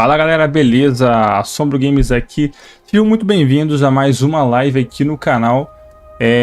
Fala galera, beleza? Assombro Games aqui. Sejam muito bem-vindos a mais uma live aqui no canal.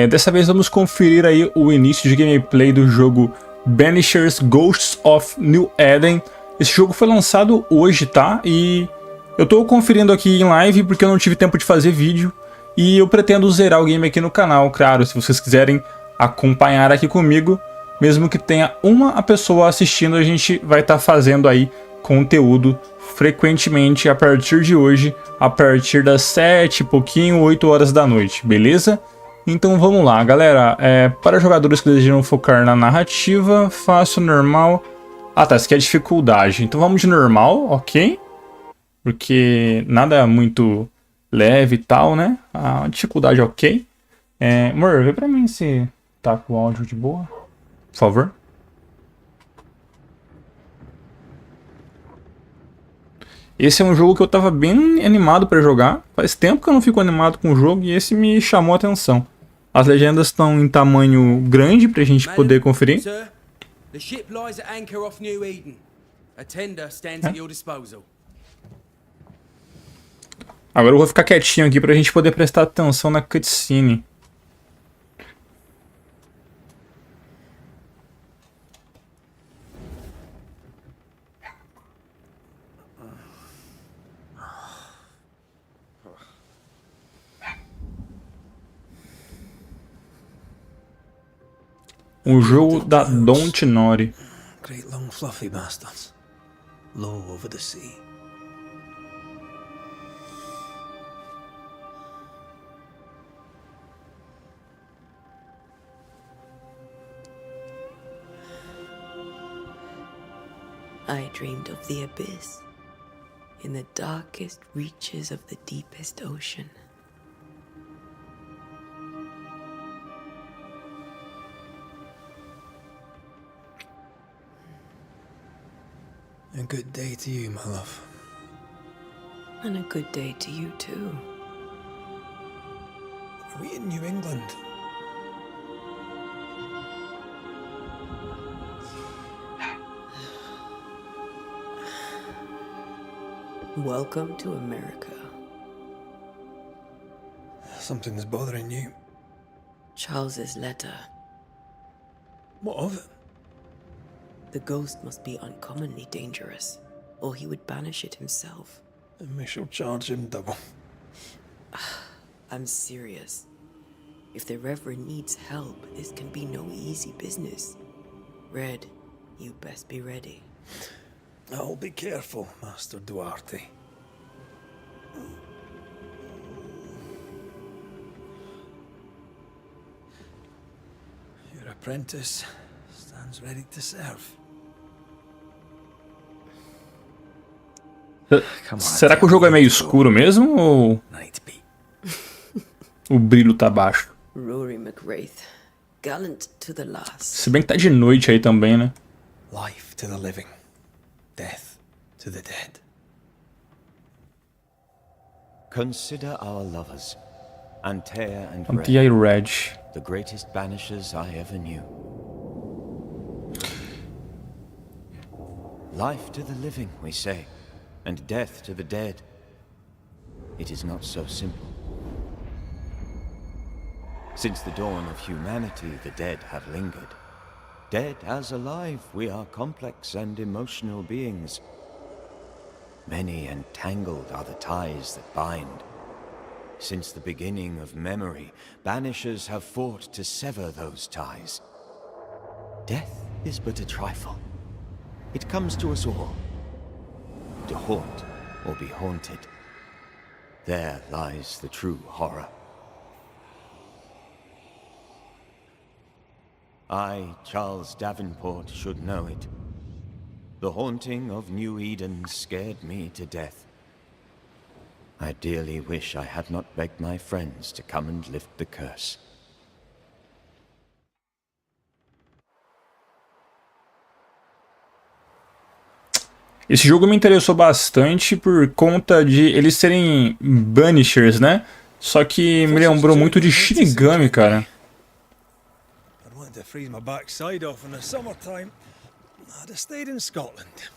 Dessa vez vamos conferir aí o início de gameplay do jogo Banishers Ghosts of New Eden. Esse jogo foi lançado hoje, tá? E eu tô conferindo aqui em live porque eu não tive tempo de fazer vídeo. E eu pretendo zerar o game aqui no canal, claro, se vocês quiserem acompanhar aqui comigo. Mesmo que tenha uma pessoa assistindo, a gente vai estar fazendo aí conteúdo frequentemente a partir de hoje, a partir das 7, pouquinho, 8 horas da noite, beleza? Então vamos lá, galera. Para jogadores que desejam focar na narrativa, fácil, normal. Ah tá, isso aqui é dificuldade. Então vamos de normal, ok? Porque nada muito leve e tal, né? A dificuldade ok. Amor, vê pra mim se tá com o áudio de boa, por favor. Esse é um jogo que eu tava bem animado pra jogar. Faz tempo que eu não fico animado com o jogo e esse me chamou a atenção. As legendas estão em tamanho grande pra gente poder conferir. Sir, the ship lies at anchor off New Eden. A tender stands at your disposal. Agora eu vou ficar quietinho aqui pra gente poder prestar atenção na cutscene. Um jogo da Don't Nori. Great long fluffy bastards. Low over the sea. I dreamed of the abyss, in the darkest reaches of the deepest ocean. A good day to you, my love. And a good day to you too. Are we in New England? Welcome to America. Something's bothering you. Charles's letter. What of it? The ghost must be uncommonly dangerous, or he would banish it himself. And we shall charge him double. I'm serious. If the Reverend needs help, this can be no easy business. Red, you best be ready. I'll be careful, Master Duarte. Your apprentice stands ready to serve. Será que o jogo é meio escuro mesmo ou Night beat. o brilho tá baixo? Rory McWraith, gallant to the last. Se bem que tá de noite aí também, né? Life to the living. Death to the dead. Consider our lovers, Antea and Antia e Red, Red. the greatest banishers I ever knew. Life to the living, we say, and death to the dead. It is not so simple. Since the dawn of humanity, the dead have lingered. Dead as alive, we are complex and emotional beings. Many and tangled are the ties that bind. Since the beginning of memory, banishers have fought to sever those ties. Death is but a trifle. It comes to us all. To haunt or be haunted. There lies the true horror. I, Charles Davenport, should know it. The haunting of New Eden scared me to death. I dearly wish I had not begged my friends to come and lift the curse. Esse jogo me interessou bastante por conta de eles serem Banishers, né? Só que me lembrou muito de Shinigami, cara. I'd wanted to freeze my backside off in the summertime. I'd have stayed in Scotland.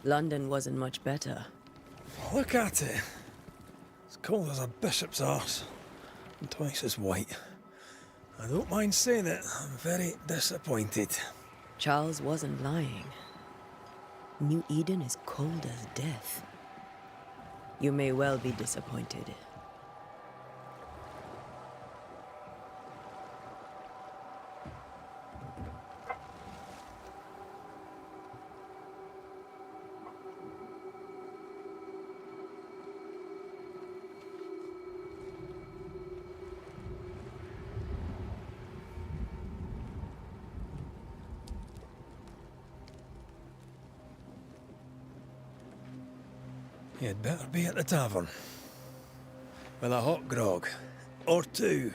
London wasn't much better. Look at it. It's cold as a bishop's arse, and twice as white. I don't mind saying it, I'm very disappointed. Charles wasn't lying. New Eden is cold as death. You may well be disappointed. You'd better be at the tavern. With a hot grog. Or two.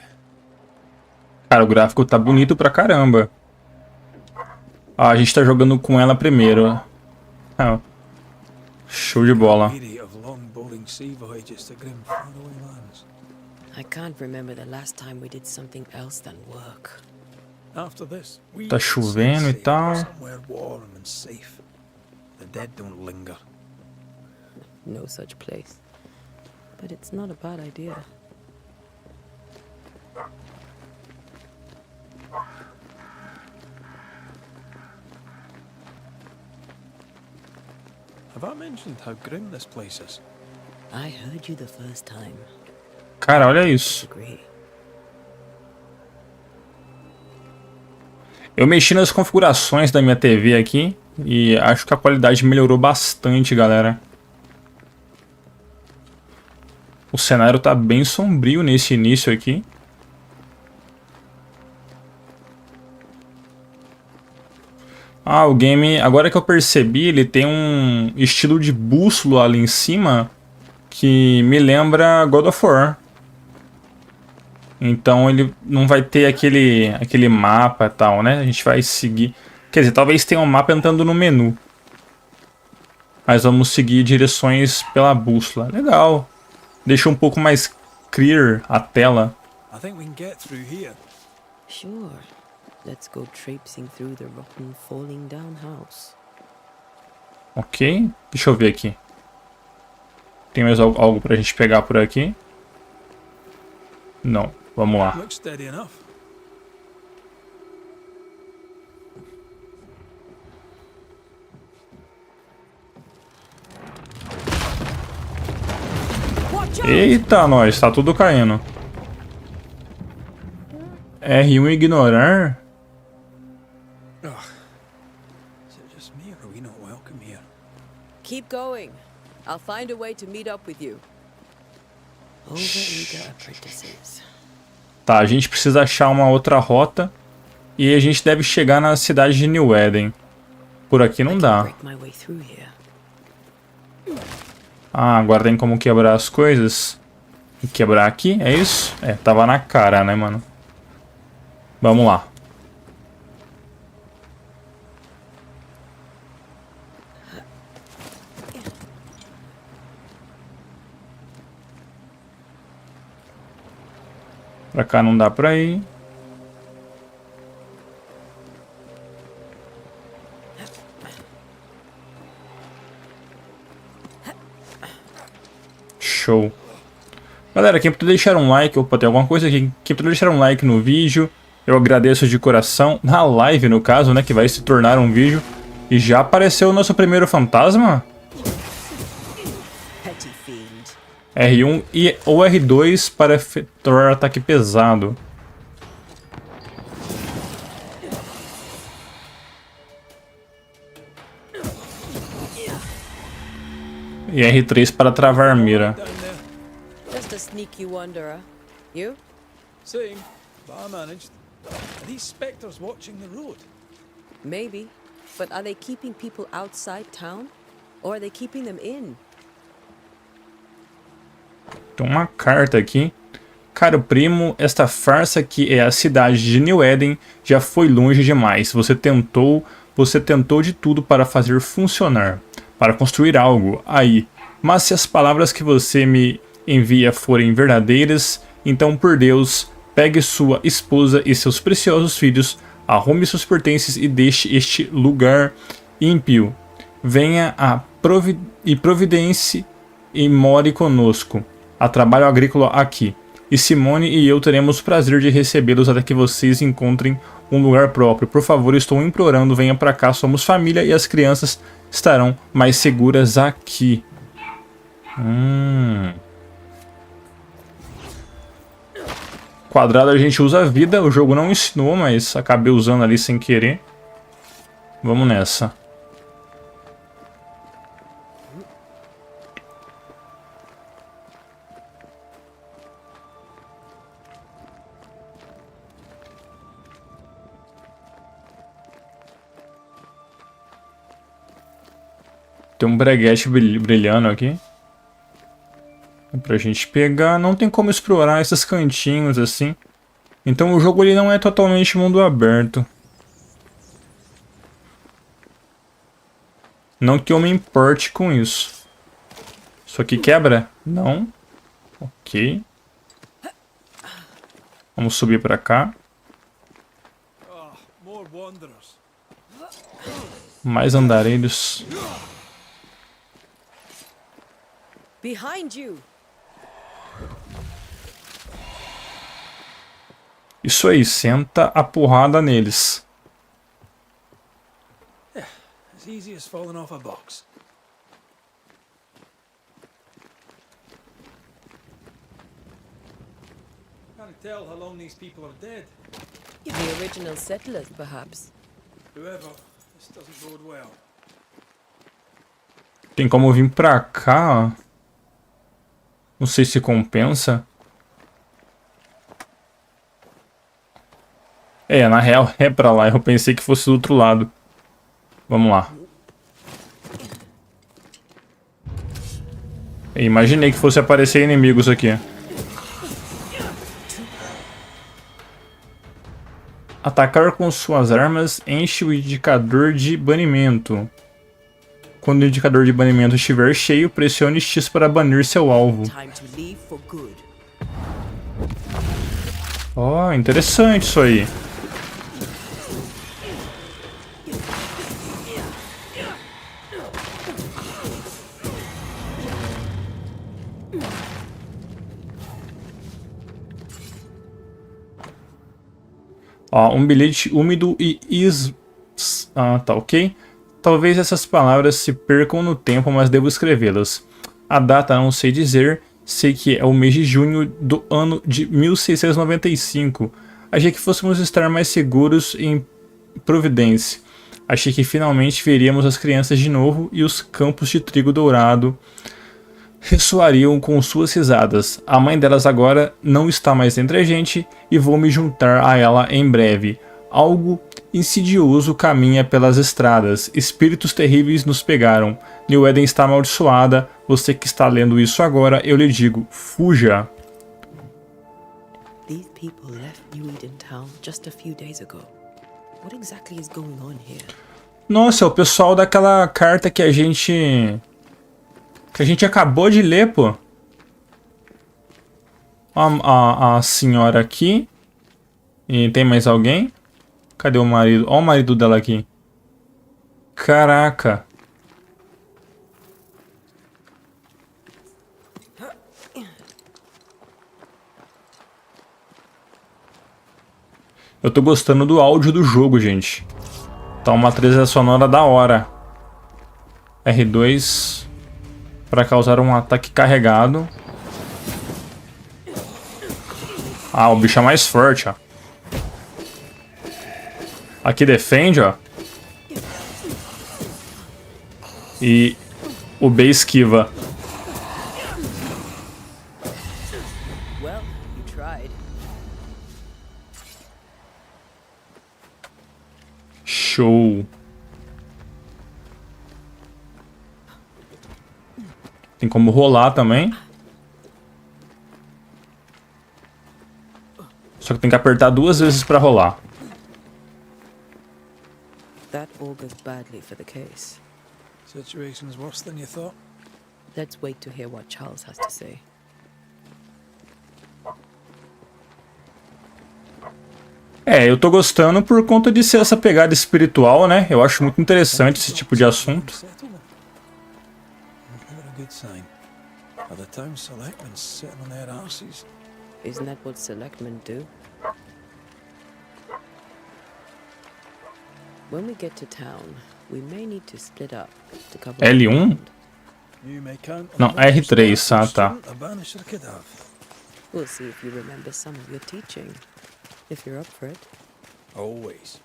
Cara, o gráfico tá bonito pra caramba. Ah, a gente tá jogando com ela primeiro. Ah, show de bola. Of long bowling sea voyages to grim faraway lands. I can't remember the last time we did something else than work. After this, we Tá chovendo e tal. somewhere warm and safe. The dead don't linger. No such place. But it's not a bad idea. Have I mentioned how grim this place is? I heard you the first time. Cara, olha isso. Agree. Eu mexi nas configurações da minha TV aqui e acho que a qualidade melhorou bastante, galera. O cenário tá bem sombrio nesse início aqui. Ah, o game, agora que eu percebi, ele tem um estilo de bússola ali em cima que me lembra God of War. Então ele não vai ter aquele mapa e tal, né? A gente vai seguir... Quer dizer, talvez tenha um mapa entrando no menu. Mas vamos seguir direções pela bússola. Legal. Deixa um pouco mais clear a tela. I think we can get through here. Sure. Let's go traipsing through the rotten, falling down house. Ok. Deixa eu ver aqui. Tem mais algo pra gente pegar por aqui? Não. Vamos lá. Looks steady enough. Eita, nós. Tá tudo caindo. R1 ignorar? Is it just me or are we not welcome here? Keep going. I'll find a way to meet up with you. Over-eager apprentices. Tá, a gente precisa achar uma outra rota. E a gente deve chegar na cidade de New Eden. Por aqui não dá. Ah, agora tem como quebrar as coisas. Quebrar aqui, é isso? É, tava na cara, né, mano? Vamos lá. Pra cá não dá pra ir. Show. Galera, quem puder deixar um like, opa, tem alguma coisa aqui. Quem puder deixar um like no vídeo, eu agradeço de coração. Na live, no caso, né, que vai se tornar um vídeo. E já apareceu o nosso primeiro fantasma? R1 ou R2 para efetuar ataque pesado. E R3 para travar a mira. Just a sneaky wanderer. You? Same, but I managed. Are these spectres watching the road? Maybe. But are they keeping people outside town? Or are they keeping them in? Tem uma carta aqui. Caro primo, esta farsa que é a cidade de New Eden já foi longe demais. Você tentou de tudo para fazer funcionar, para construir algo aí. Mas se as palavras que você me envia forem verdadeiras, então por Deus, pegue sua esposa e seus preciosos filhos, arrume seus pertences e deixe este lugar ímpio. Venha a providencie e more conosco. Há trabalho agrícola aqui. E Simone e eu teremos o prazer de recebê-los até que vocês encontrem um lugar próprio. Por favor, estou implorando, venha pra cá, somos família e as crianças estarão mais seguras aqui. Quadrado a gente usa a vida, o jogo não ensinou, mas acabei usando ali sem querer. Vamos nessa. Tem um breguete brilhando aqui. Pra gente pegar. Não tem como explorar esses cantinhos assim. Então o jogo ele não é totalmente mundo aberto. Não que eu me importe com isso. Isso aqui quebra? Não. Ok. Vamos subir pra cá. Mais andarilhos. Behind you. Isso aí, senta a porrada neles. As easy as falling off a box. Can't tell how long these people are dead. The original settlers, perhaps. Whoever, this doesn't bode well. Tem como vir pra cá, ó. Não sei se compensa. É, na real é pra lá. Eu pensei que fosse do outro lado. Vamos lá. Eu imaginei que fosse aparecer inimigos aqui. Atacar com suas armas enche o indicador de banimento. Quando o indicador de banimento estiver cheio, pressione X para banir seu alvo. Ó, interessante isso aí. Ó, um bilhete úmido e Ah, tá, ok. Talvez essas palavras se percam no tempo, mas devo escrevê-las. A data não sei dizer, sei que é o mês de junho do ano de 1695. Achei que fôssemos estar mais seguros em Providência. Achei que finalmente veríamos as crianças de novo e os campos de trigo dourado ressoariam com suas risadas. A mãe delas agora não está mais entre a gente e vou me juntar a ela em breve. Algo insidioso caminha pelas estradas. Espíritos terríveis nos pegaram. New Eden está amaldiçoada. Você que está lendo isso agora, eu lhe digo, fuja. These people left New Eden town just a few days ago. What exactly is going on here? Nossa, é o pessoal daquela carta que a gente acabou de ler, pô. A senhora aqui. E tem mais alguém? Cadê o marido? Olha o marido dela aqui. Caraca. Eu tô gostando do áudio do jogo, gente. Tá uma trilha sonora da hora. R2 para causar um ataque carregado. Ah, o bicho é mais forte, ó. Aqui defende, ó. E o B esquiva. Well, you tried. Show. Tem como rolar também. Só que tem que apertar 2 vezes para rolar. That augurs badly for the case. Situation's worse than you thought. Let's wait to hear what Charles has to say. É, eu tô gostando por conta de ser essa pegada espiritual, né? Eu acho muito interessante esse tipo de assunto. a good sign. Are the town selectmen sitting on their arses? Isn't that what selectmen do? When we get to town, we may need to split up to cover L1? ground. You may count on Não, the most R3, powerful tá. student a Banisher could have. We'll see if you remember some of your teaching, if you're up for it. Always.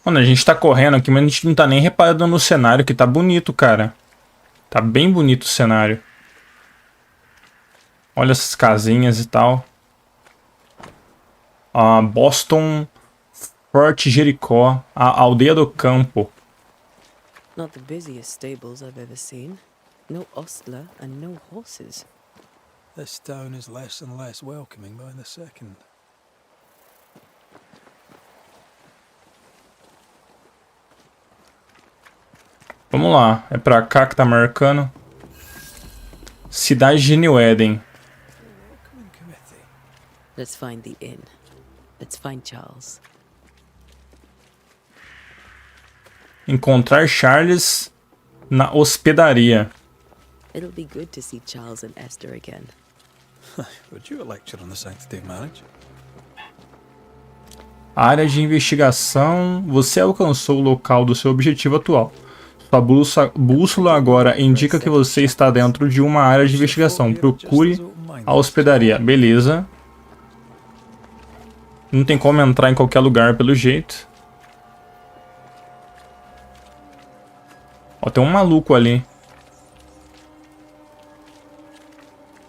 Mano, a gente tá correndo aqui, mas a gente não tá nem reparando no cenário, que tá bonito, cara. Tá bem bonito o cenário. Olha essas casinhas e tal. Boston, Fort Jericó, a aldeia do campo. Not the busiest stables I've ever seen. No ostler and no horses. This town is less and less welcoming by the second. Vamos lá, é pra cá que tá marcando. Cidade de New Eden. Welcoming committee. Let's find the inn. Let's find Charles. Encontrar Charles na hospedaria. It'll be good to see Charles and Esther again. Would you a lecture on the sanctity of marriage? Área de investigação. Você alcançou o local do seu objetivo atual. Sua bússola agora indica que você está dentro de uma área de investigação. Procure a hospedaria. Beleza. Não tem como entrar em qualquer lugar pelo jeito. Ó, tem um maluco ali.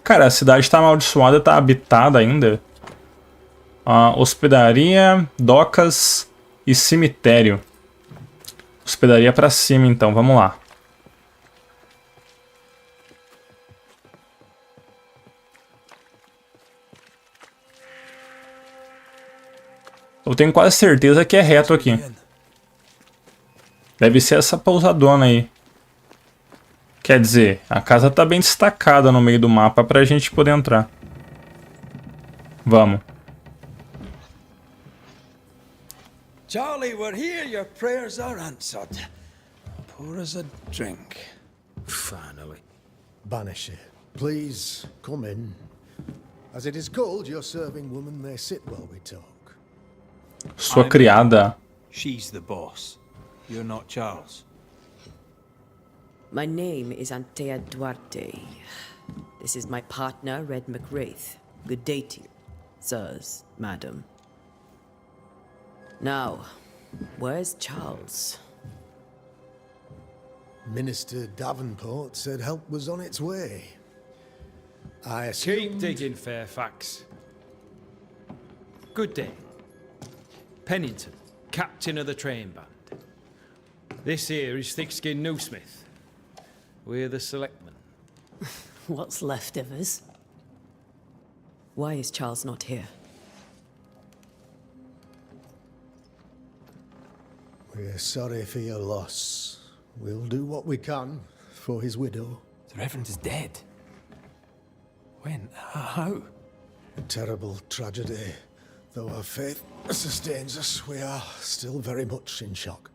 Cara, a cidade tá amaldiçoada, tá habitada ainda. Hospedaria, docas e cemitério. Hospedaria pra cima, então. Vamos lá. Eu tenho quase certeza que é reto aqui. Deve ser essa pousadona aí. Quer dizer, a casa tá bem destacada no meio do mapa pra gente poder entrar. Vamos. Charlie, we're here. Your prayers are answered. Pour us a drink. Finally. Banisher, please come in. As it is cold, your serving woman may sit while we talk. Sua criada. She's the boss. You're not Charles. My name is Antea Duarte. This is my partner, Red McWraith. Good day to you, sirs, madam. Now, where's Charles? Minister Davenport said help was on its way. I Keep assumed... digging, Fairfax. Good day. Pennington, captain of the train band. This here is Thick-Skinned Newsmith. We're the selectmen. What's left of us? Why is Charles not here? We're sorry for your loss. We'll do what we can for his widow. The Reverend is dead. When? How? A terrible tragedy. Though our faith sustains us, we are still very much in shock.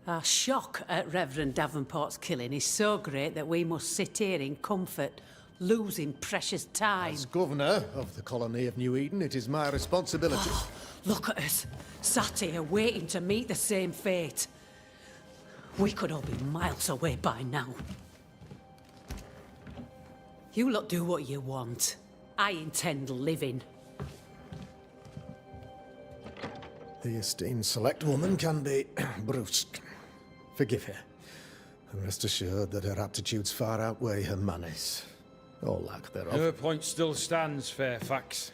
Our shock at Reverend Davenport's killing is so great that we must sit here in comfort, losing precious time. As governor of the colony of New Eden, it is my responsibility. Look at us, sat here waiting to meet the same fate. We could all be miles away by now. You lot do what you want. I intend living. The esteemed select woman can be brusque. Forgive her. And rest assured that her aptitudes far outweigh her manners. Or lack thereof. Her point still stands, Fairfax.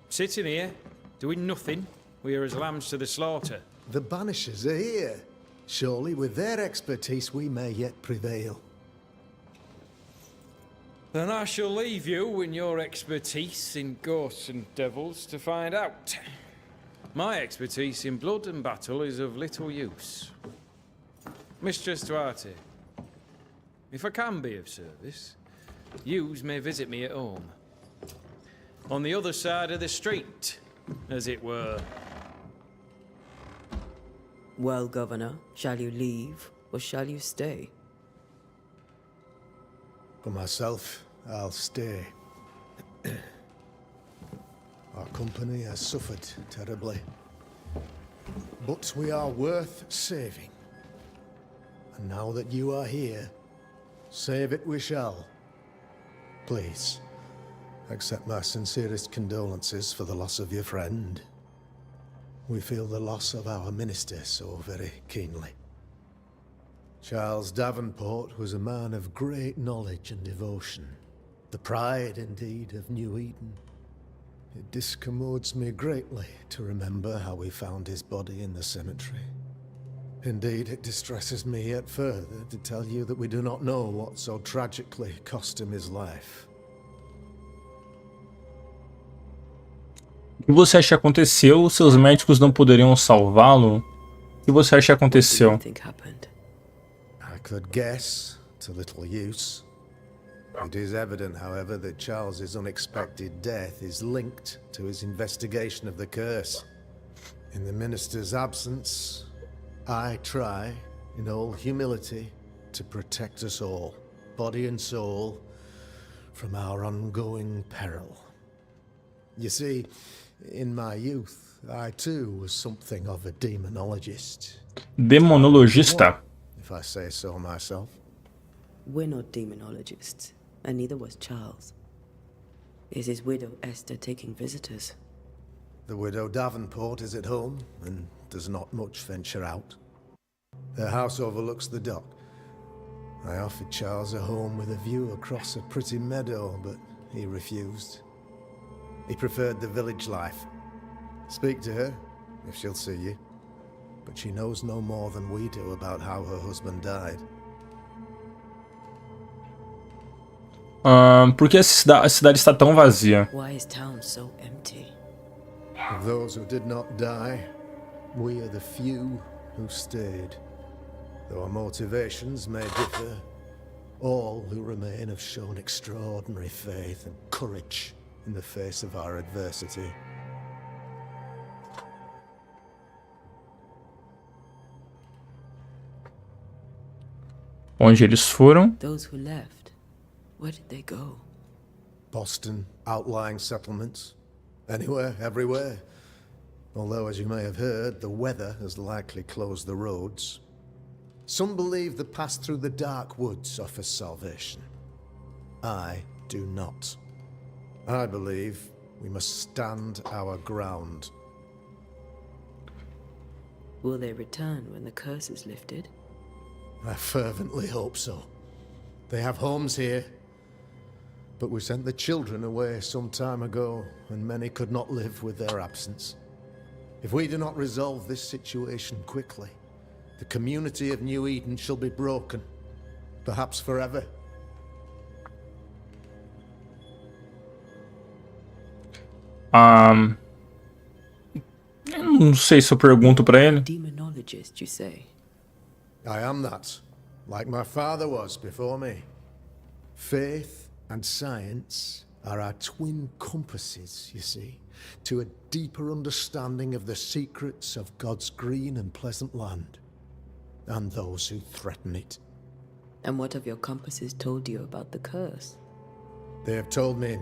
Sitting here, doing nothing, we're as lambs to the slaughter. The Banishers are here. Surely with their expertise we may yet prevail. Then I shall leave you and your expertise in ghosts and devils to find out. My expertise in blood and battle is of little use. Mistress Duarte, if I can be of service, yous may visit me at home. On the other side of the street, as it were. Well, Governor, shall you leave or shall you stay? For myself, I'll stay. Our company has suffered terribly. But we are worth saving. And now that you are here, save it we shall. Please, accept my sincerest condolences for the loss of your friend. We feel the loss of our minister so very keenly. Charles Davenport was a man of great knowledge and devotion. The pride, indeed, of New Eden. It discommodes me greatly to remember how we found his body in the cemetery. Indeed, it distresses me yet further to tell you that we do not know what so tragically cost him his life. O que você acha que aconteceu? Seus médicos não poderiam salvá-lo? O que você acha que aconteceu? I could guess, to little use. It is evident, however, that Charles's unexpected death is linked to his investigation of the curse. In the minister's absence, I try, in all humility, to protect us all, body and soul, from our ongoing peril. You see, in my youth, I too was something of a demonologist. Demonologista? If I say so myself. We're not demonologists, and neither was Charles. Is his widow Esther taking visitors? The widow Davenport is at home, and does not much venture out. Their house overlooks the dock. I offered Charles a home with a view across a pretty meadow, but he refused. He preferred the village life. Speak to her, if she'll see you. But she knows no more than we do about how her husband died. Por que a cidade está tão vazia? Why is town so empty? Of those who did not die, we are the few who stayed. Though our motivations may differ, all who remain have shown extraordinary faith and courage in the face of our adversity. Onde eles foram? Those who left, where did they go? Boston, outlying settlements. Anywhere, everywhere. Although, as you may have heard, the weather has likely closed the roads. Some believe the path through the dark woods offers salvation. I do not. I believe we must stand our ground. Will they return when the curse is lifted? I fervently hope so. They have homes here. But we sent the children away some time ago, and many could not live with their absence. If we do not resolve this situation quickly, the community of New Eden shall be broken, perhaps forever. Eu não sei se eu pergunto pra ele. Demonologist, you say? I am that, like my father was before me. Faith and science are our twin compasses, you see, to a deeper understanding of the secrets of God's green and pleasant land, and those who threaten it. And what have your compasses told you about the curse? They have told me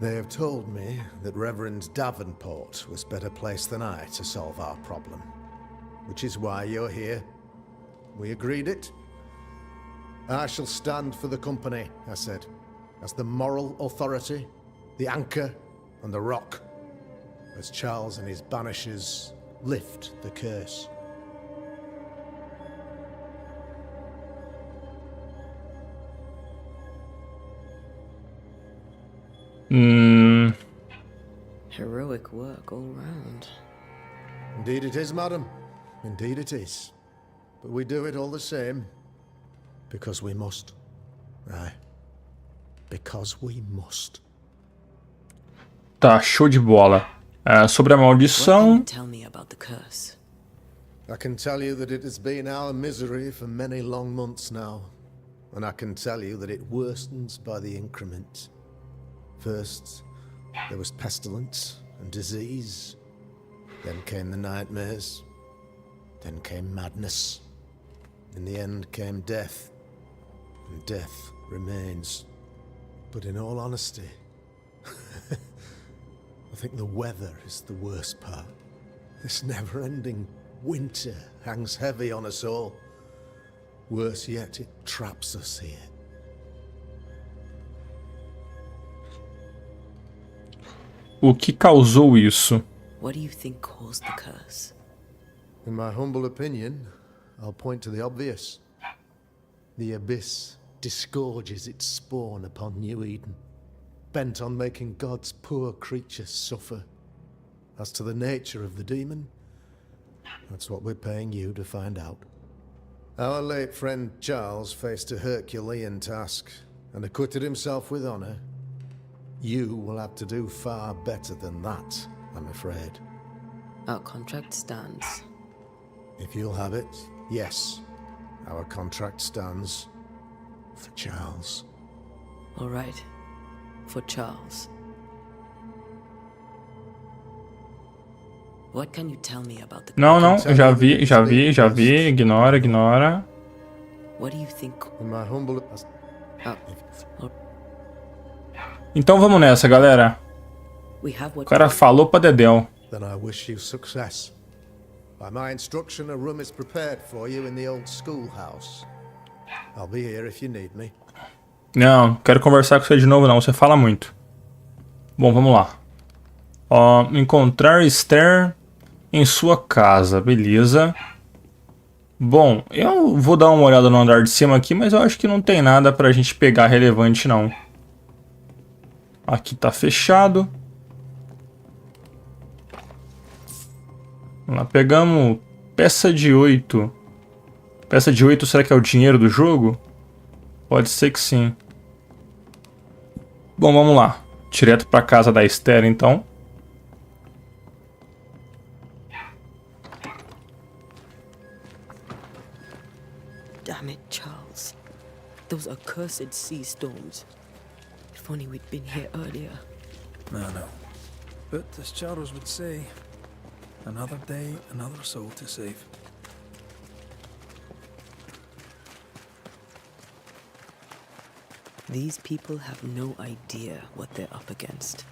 that Reverend Davenport was better placed than I to solve our problem. Which is why you're here. We agreed it. I shall stand for the company, I said, as the moral authority, the anchor, and the rock, as Charles and his Banishers lift the curse. Heroic work all round. Indeed it is, madam. Indeed it is. But we do it all the same. Because we must. Aye. Because we must. Tá, show de bola. Sobre a maldição. Tell me about the curse. I can tell you that it has been our misery for many long months now. And I can tell you that it worsens by the increment. First, there was pestilence and disease. Then came the nightmares. Then came madness. In the end came death. And death remains. But in all honesty, I think the weather is the worst part. This never-ending winter hangs heavy on us all. Worse yet, it traps us here. O que causou isso? What do you think caused the curse? In my humble opinion, I'll point to the obvious. The abyss disgorges its spawn upon New Eden, bent on making God's poor creatures suffer. As to the nature of the demon, that's what we're paying you to find out. Our late friend Charles faced a Herculean task and acquitted himself with honor. You will have to do far better than that, I'm afraid. Our contract stands. If you'll have it, yes. Our contract stands for Charles. All right. For Charles. What can you tell me about the... Não, já vi. Ignora. What do you think? In my humble... Então vamos nessa, galera. We have O what cara falou pra Dedéu. Then I wish you success. By my instruction, a room is prepared for you in the old schoolhouse. I'll be here if you need me. Não, quero conversar com você de novo não, você fala muito. Bom, vamos lá. Ó, encontrar Esther em sua casa, beleza. Bom, eu vou dar uma olhada no andar de cima aqui, mas eu acho que não tem nada pra gente pegar relevante não. Aqui tá fechado. Vamos lá, pegamos peça de 8. Peça de 8, será que é o dinheiro do jogo? Pode ser que sim. Bom, vamos lá. Direto pra casa da Esther, então. Damn it, Charles. Those accursed sea storms. If only we'd been here earlier. No. But as Charles would say, another day, another soul to save. These people have no idea what they're up against.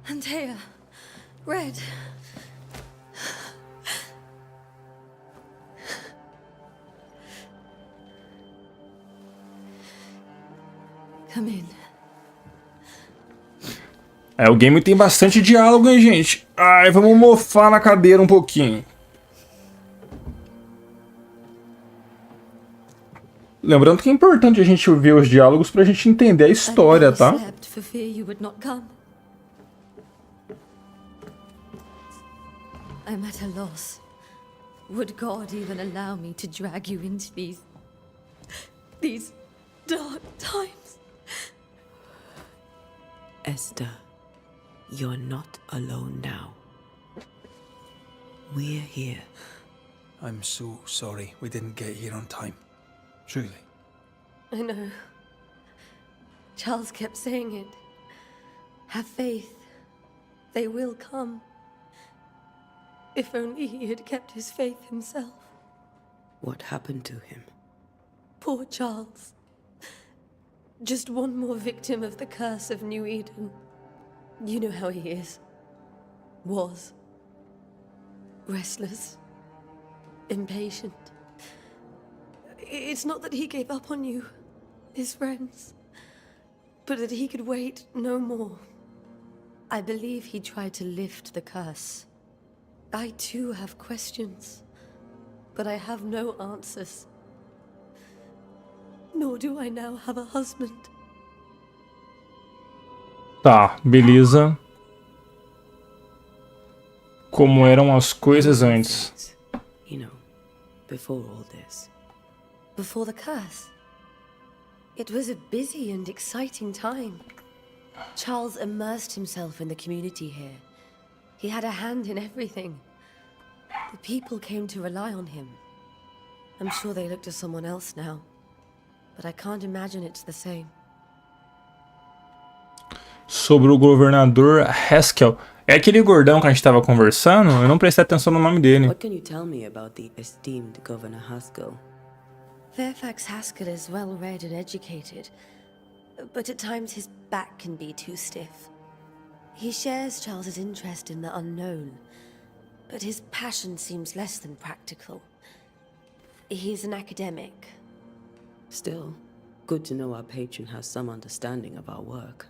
Antea, Red. Come in. O game tem bastante diálogo, hein, gente? Ai, vamos mofar na cadeira um pouquinho. Lembrando que é importante a gente ouvir os diálogos pra gente entender a história, tá? I'm at a loss. Would God even allow me to drag you into these dark times? Esther, you're not alone now. We're here. I'm so sorry we didn't get here on time. Truly. I know. Charles kept saying it. Have faith. They will come. If only he had kept his faith himself. What happened to him? Poor Charles. Just one more victim of the curse of New Eden. You know how he is. Was. Restless. Impatient. It's not that he gave up on you, his friends, but that he could wait no more. I believe he tried to lift the curse. I too have questions, but I have no answers. Nor do I now have a husband. Tá, beleza. Como eram as coisas antes. You know, before all this. Before the curse. It was a busy and exciting time. Charles immersed himself in the community here. He had a hand in everything. The people came to rely on him. I'm sure they look to someone else now, but I can't imagine it's the same. Sobre o governador Haskell. É aquele gordão que a gente tava conversando? Eu não prestei atenção no nome dele. What can you tell me about the esteemed Governor Haskell? Fairfax Haskell is well read and educated, but at times his back can be too stiff. He shares Charles's interest in the unknown, but his passion seems less than practical. He's an academic. Still, good to know our patron has some understanding of our work.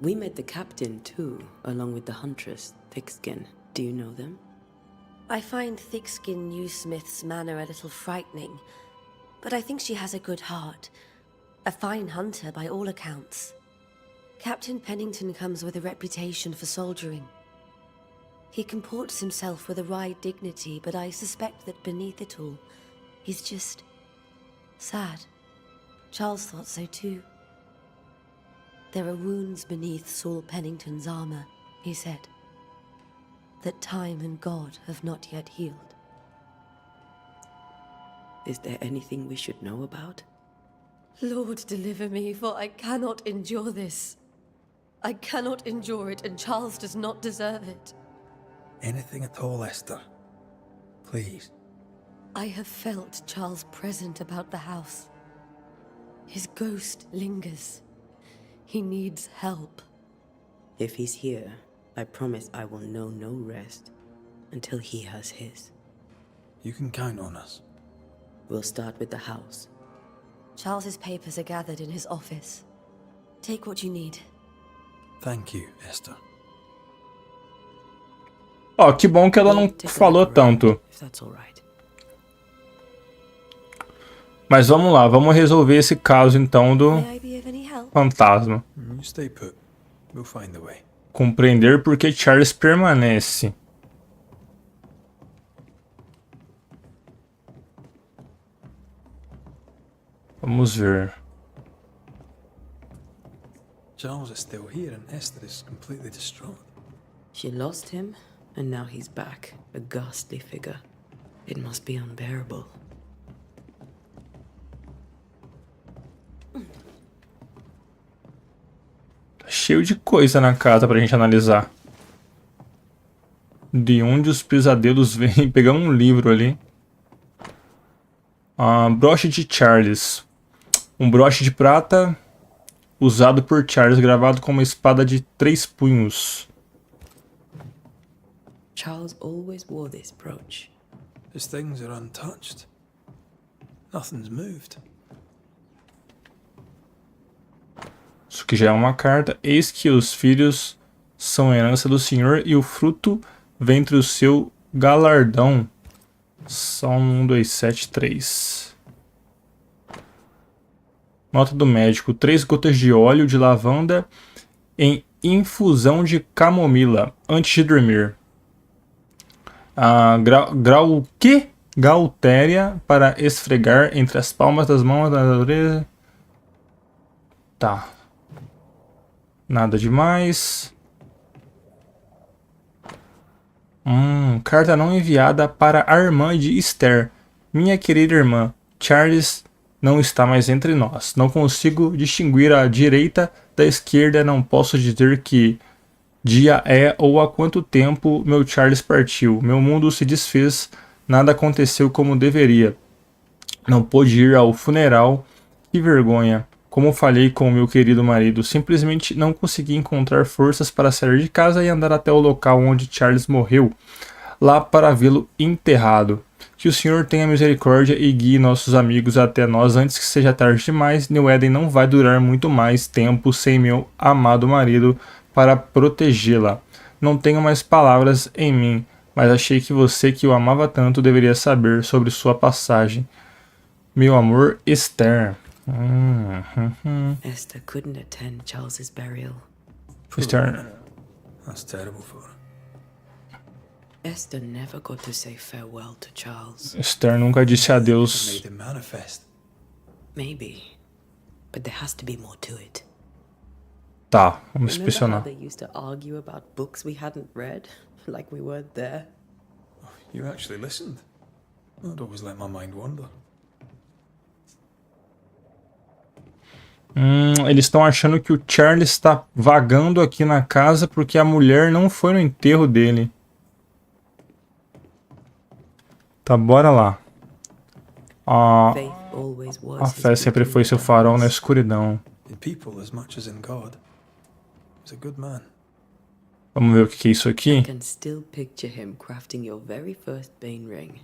We met the captain too, along with the huntress, Thickskin. Do you know them? I find Thickskin Newsmith's manner a little frightening, but I think she has a good heart. A fine hunter by all accounts. Captain Pennington comes with a reputation for soldiering. He comports himself with a wry dignity, but I suspect that beneath it all, he's just sad. Charles thought so too. There are wounds beneath Saul Pennington's armor, he said, that time and God have not yet healed. Is there anything we should know about? Lord, deliver me, for I cannot endure this. I cannot endure it, and Charles does not deserve it. Anything at all, Esther. Please. I have felt Charles present about the house. His ghost lingers. He needs help. If he's here, I promise I will know no rest until he has his. You can count on us. We'll start with the house. Charles's papers are gathered in his office. Take what you need. Thank you, Esther. Ó, que bom que ela não falou tanto. If that's all right. Mas vamos lá, vamos resolver esse caso então do May I be of any help? fantasma. You stay put. We'll find the way. Compreender por que Charles permanece. Vamos ver. Charles is still here and Esther is completely distraught. She lost him, and now he's back, a ghastly figure. It must be unbearable. Tá cheio de coisa na casa pra gente analisar. De onde os pesadelos vêm? Pegar um livro ali. Broche de Charles. Um broche de prata usado por Charles, gravado com uma espada de 3 punhos. Charles always wore this brooch. His things are untouched. Nothing's moved. Isso aqui já é uma carta. Eis que os filhos são a herança do Senhor e o fruto ventre o seu galardão. Salmo 1, 2, 7, 3. Nota do médico. 3 gotas de óleo de lavanda em infusão de camomila antes de dormir. O quê? Gautéria para esfregar entre as palmas das mãos da natureza. Tá. Nada demais. Carta não enviada para a irmã de Esther. Minha querida irmã, Charles não está mais entre nós. Não consigo distinguir a direita da esquerda. Não posso dizer que dia é ou há quanto tempo meu Charles partiu. Meu mundo se desfez. Nada aconteceu como deveria. Não pude ir ao funeral. Que vergonha. Como falei com meu querido marido, simplesmente não consegui encontrar forças para sair de casa e andar até o local onde Charles morreu, lá para vê-lo enterrado. Que o Senhor tenha misericórdia e guie nossos amigos até nós antes que seja tarde demais. New Eden não vai durar muito mais tempo sem meu amado marido para protegê-la. Não tenho mais palavras em mim, mas achei que você que o amava tanto deveria saber sobre sua passagem. Meu amor, Esther. Esther couldn't attend Charles's burial. Esther. That's terrible for her. Esther never got to say farewell to Charles. Esther nunca disse adeus. Made him manifest. Maybe, but there has to be more to it. Tá, vamos Remember how inspecionar. they used to argue about books we hadn't read, like we weren't there? You actually listened. I'd always let my mind wander. Eles estão achando que o Charles está vagando aqui na casa porque a mulher não foi no enterro dele. Tá, bora lá. A fé sempre foi seu farol na escuridão. In people as much as in God. He was a good man. Vamos ver o que é isso aqui. I can still picture him crafting your very first Bane ring.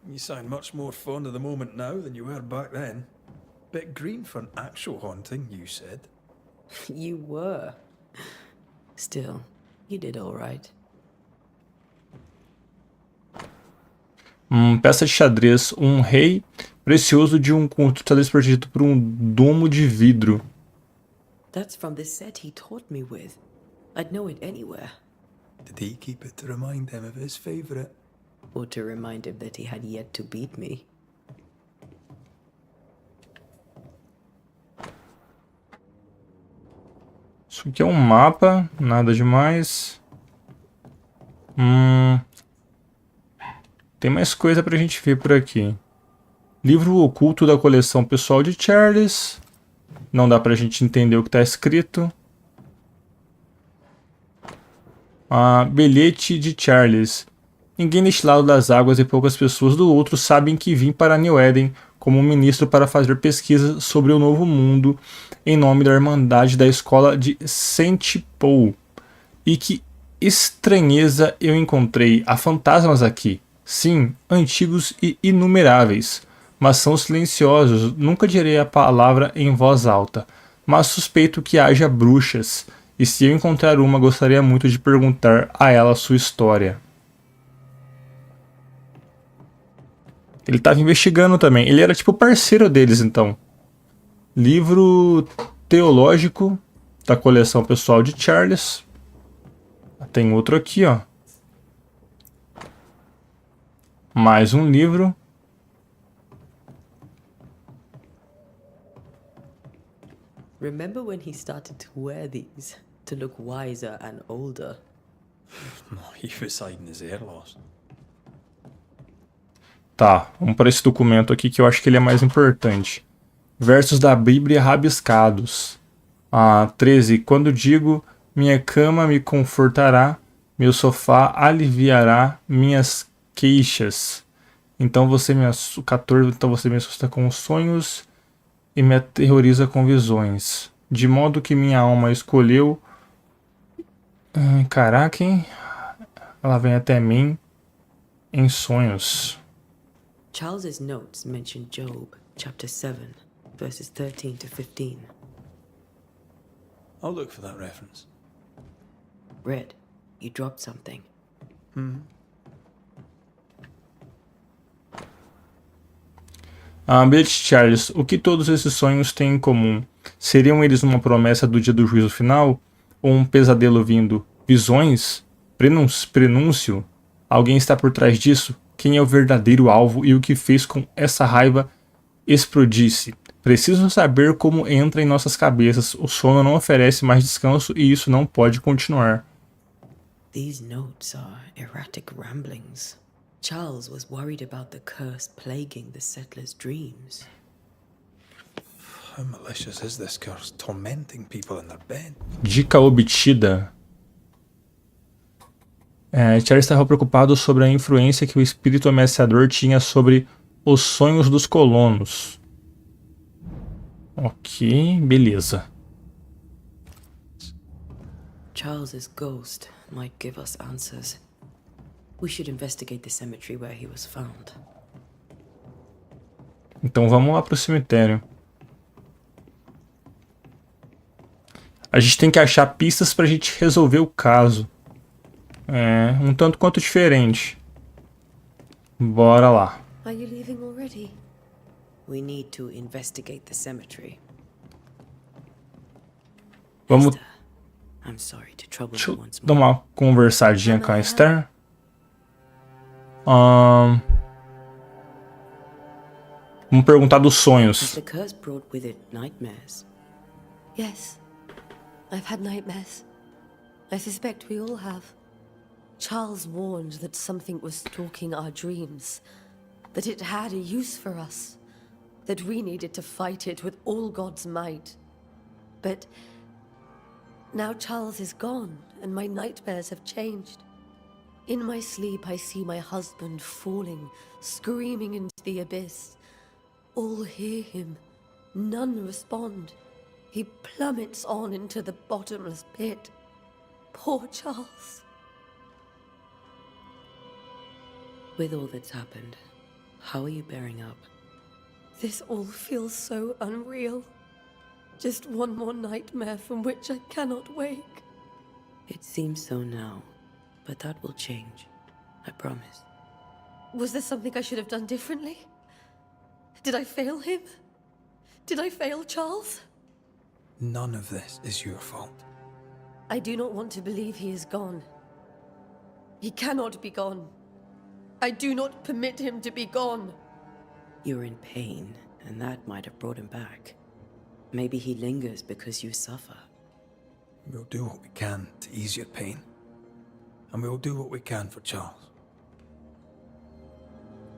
You sound much more fond of the moment now than you were back then. Bit green for an actual haunting, you said. You were. Still, you did all right. Peça de xadrez. Um rei precioso de um conjunto de xadrez protegido por um domo de vidro. That's from the set he taught me with. I'd know it anywhere. Did he keep it to remind him of his favorite? Or to remind him that he had yet to beat me. Isso aqui é um mapa, nada demais. Tem mais coisa pra gente ver por aqui. Livro oculto da coleção pessoal de Charles. Não dá pra gente entender o que tá escrito. Bilhete de Charles. Ninguém deste lado das águas e poucas pessoas do outro sabem que vim para New Eden como ministro para fazer pesquisa sobre o novo mundo em nome da Irmandade da Escola de Saint Paul. E que estranheza eu encontrei. Há fantasmas aqui. Sim, antigos e inumeráveis. Mas são silenciosos. Nunca direi a palavra em voz alta. Mas suspeito que haja bruxas. E se eu encontrar uma, gostaria muito de perguntar a ela sua história. Ele estava investigando também. Ele era tipo parceiro deles, então. Livro teológico da coleção pessoal de Charles. Tem outro aqui, ó. Mais um livro. Remember when he started to wear these to look wiser and older? He was hiding his hair loss. Tá, vamos para esse documento aqui que eu acho que ele é mais importante. Versos da Bíblia rabiscados. 13. Quando digo, minha cama me confortará, meu sofá aliviará minhas queixas. Então você me 14. Então você me assusta com sonhos e me aterroriza com visões. De modo que minha alma escolheu. Caraca, hein? Ela vem até mim em sonhos. Charles's notes mention Job, chapter 7, verses 13 to 15. I'll look for that reference. Red, you dropped something. Bilhete Charles, o que todos esses sonhos têm em comum? Seriam eles uma promessa do dia do juízo final? Ou um pesadelo vindo? Visões? Prenúncio? Alguém está por trás disso? Quem é o verdadeiro alvo e o que fez com essa raiva explodisse? Preciso saber como entra em nossas cabeças. O sono não oferece mais descanso e isso não pode continuar. These notes are erratic ramblings. Charles was worried about the curse plaguing the settlers' dreams. How malicious is this curse, tormenting people in their bed? Dica obtida. Charles estava preocupado sobre a influência que o espírito ameaçador tinha sobre os sonhos dos colonos. Ok, beleza. Charles's ghost might give us answers. We should investigate the cemetery where he was found. Então vamos lá pro cemitério. A gente tem que achar pistas pra gente resolver o caso. Um tanto quanto diferente. Bora lá. Are you leaving already? We need to investigate the cemetery. Vamos Esther, I'm sorry to trouble Deixa you eu once dar more. uma conversadinha com a Esther. Vamos perguntar dos Has sonhos. the curse brought with it nightmares? Yes. I've had nightmares. I suspect we all have. Charles warned that something was stalking our dreams, that it had a use for us, that we needed to fight it with all God's might. But now Charles is gone, and my nightmares have changed. In my sleep, I see my husband falling, screaming into the abyss. All hear him. None respond. He plummets on into the bottomless pit. Poor Charles. With all that's happened, how are you bearing up? This all feels so unreal. Just one more nightmare from which I cannot wake. It seems so now, but that will change. I promise. Was there something I should have done differently? Did I fail him? Did I fail Charles? None of this is your fault. I do not want to believe he is gone. He cannot be gone. I do not permit him to be gone. You're in pain, and that might have brought him back. Maybe he lingers because you suffer. We'll do what we can to ease your pain. And we'll do what we can for Charles.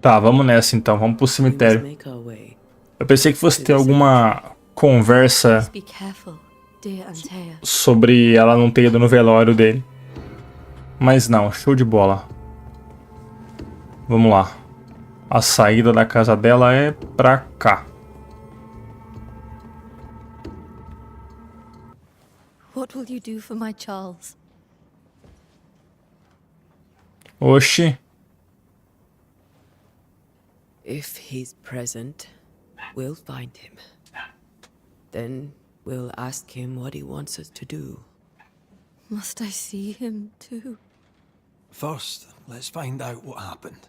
Tá, vamos nessa então, vamos pro We must cemitério. make our way. Eu pensei que fosse ter alguma conversa Be careful, dear Antea. sobre ela não ter ido no velório dele. Mas não, show de bola. Vamos lá. A saída da casa dela é pra cá. What will you do for my Charles? Oxi. If he's present, we'll find him. Then we'll ask him what he wants us to do. Must I see him too? First, let's find out what happened.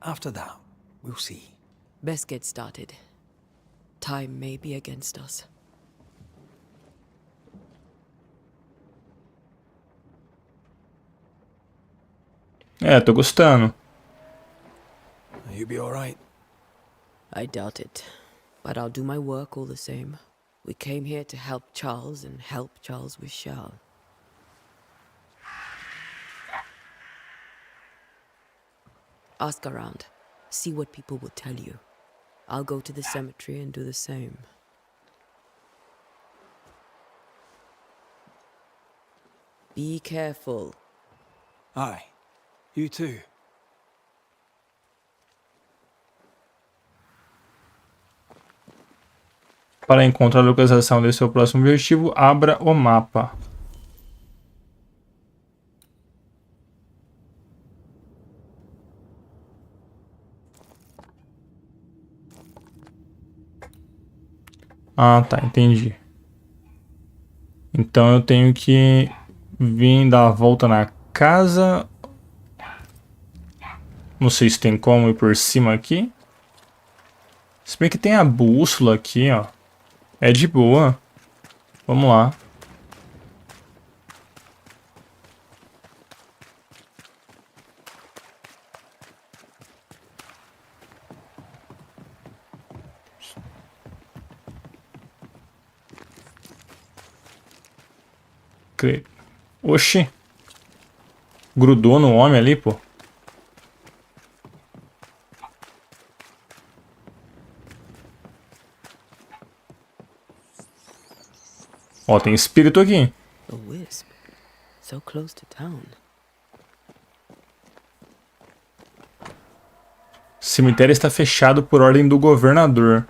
After that, we'll see. Best get started. Time may be against us. É, tô gostando. You be alright? I doubt it, but I'll do my work all the same. We came here to help Charles, and help Charles we shall. Ask around. See what people will tell you. I'll go to the cemetery and do the same. Be careful. Aye. You too. Para encontrar a localização desse seu próximo objetivo, abra o mapa. Ah, tá, entendi. Então eu tenho que vir dar a volta na casa. Não sei se tem como ir por cima aqui. Se bem que tem a bússola aqui, ó. É de boa. Vamos lá. Oxi. Grudou no homem ali, pô. Ó, tem espírito aqui. A wisp. So close to town. Cemitério está fechado por ordem do governador.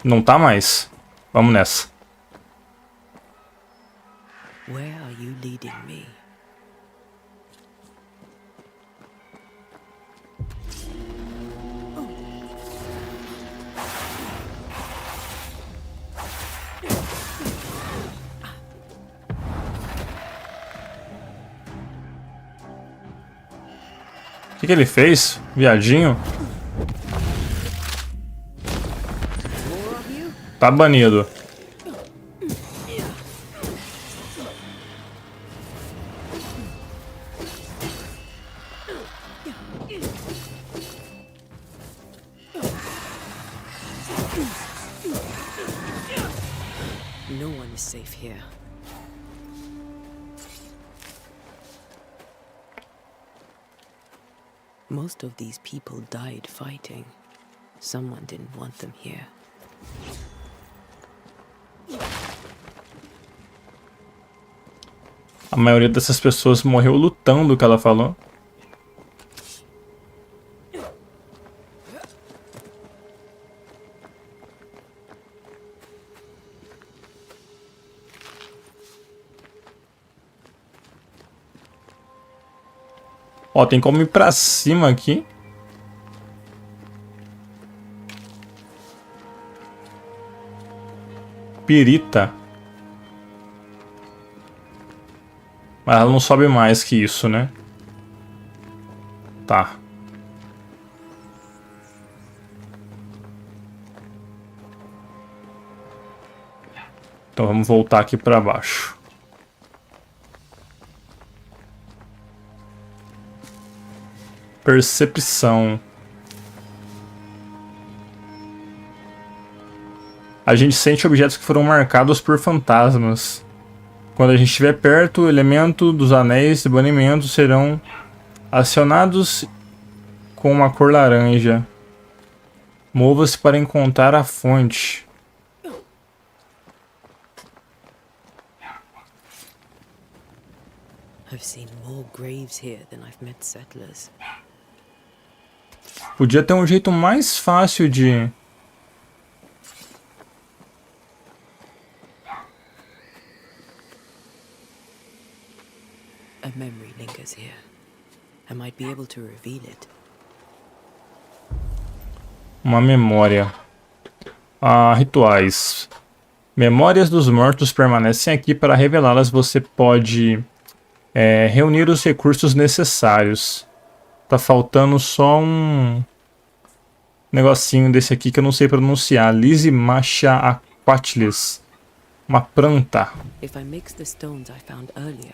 Não tá mais. Vamos nessa. Where are you leading me? O que ele fez? Viadinho? Tá banido. No one is safe here. Most of these people died fighting. Someone didn't want them here. A maioria dessas pessoas morreu lutando, que ela falou. Ó, tem como ir pra cima aqui. Pirita. Mas ela não sobe mais que isso, né? Tá. Então vamos voltar aqui pra baixo. Percepção. A gente sente objetos que foram marcados por fantasmas. Quando a gente estiver perto, o elemento dos anéis de banimento serão acionados com uma cor laranja. Mova-se para encontrar a fonte. I've seen more graves here than I've met settlers. Podia ter um jeito mais fácil de... A memory lingers here. I might be able to reveal it. Uma memória. Rituais. Memórias dos mortos permanecem aqui. Para revelá-las, você pode reunir os recursos necessários. Tá faltando só um negocinho desse aqui que eu não sei pronunciar. Lise Macha Aquatilis. Uma planta.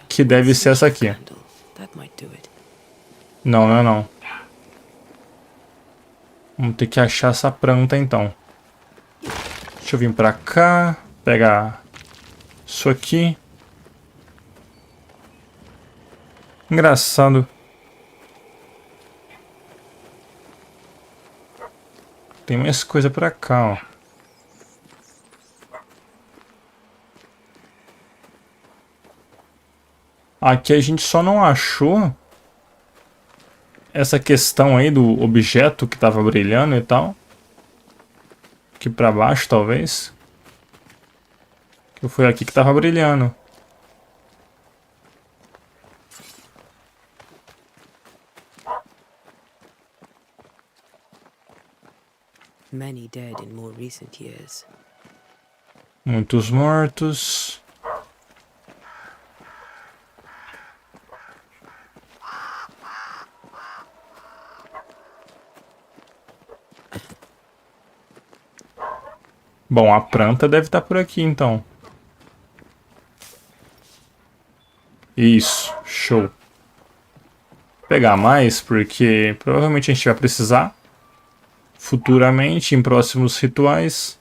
Que deve ser essa aqui. Não, não é não. Vamos ter que achar essa planta então. Deixa eu vir pra cá. Pegar isso aqui. Engraçado. Tem mais coisa pra cá, ó. Aqui a gente só não achou essa questão aí do objeto que tava brilhando e tal. Aqui pra baixo, talvez. Que foi aqui que tava brilhando. Many dead in more recent years. Muitos mortos. Bom, a planta deve estar por aqui, então. Isso, show. Vou pegar mais, porque provavelmente a gente vai precisar. Futuramente, em próximos rituais.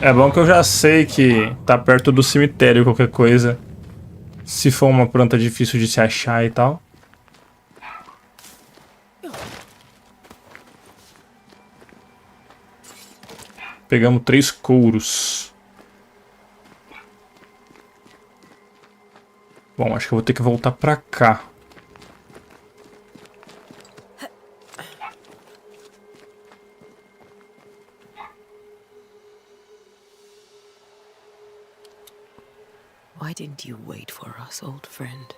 É bom que eu já sei que tá perto do cemitério qualquer coisa. Se for uma planta difícil de se achar e tal. Pegamos 3 couros. Bom, acho que eu vou ter que voltar pra cá. Why didn't you wait for us, old friend?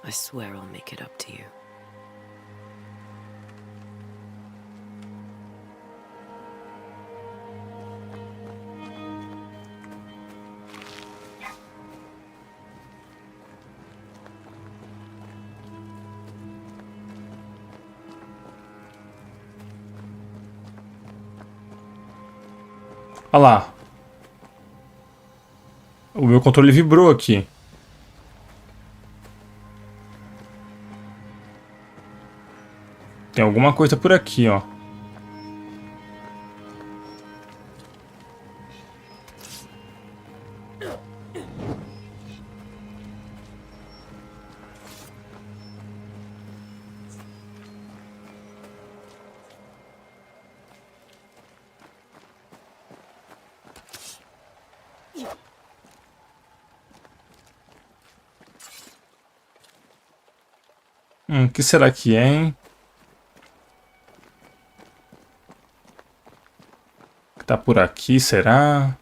I swear I'll make it up to you. Olha lá. O meu controle vibrou aqui. Tem alguma coisa por aqui, ó. O que será que é, hein? Tá por aqui, será?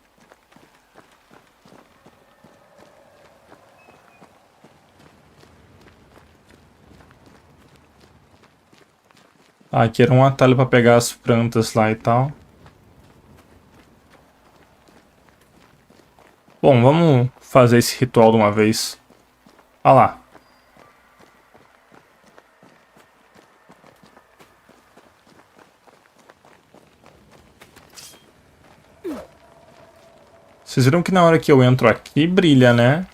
Ah, aqui era um atalho para pegar as plantas lá e tal. Bom, vamos fazer esse ritual de uma vez. Olha lá. Vocês viram que na hora que eu entro aqui, brilha, né?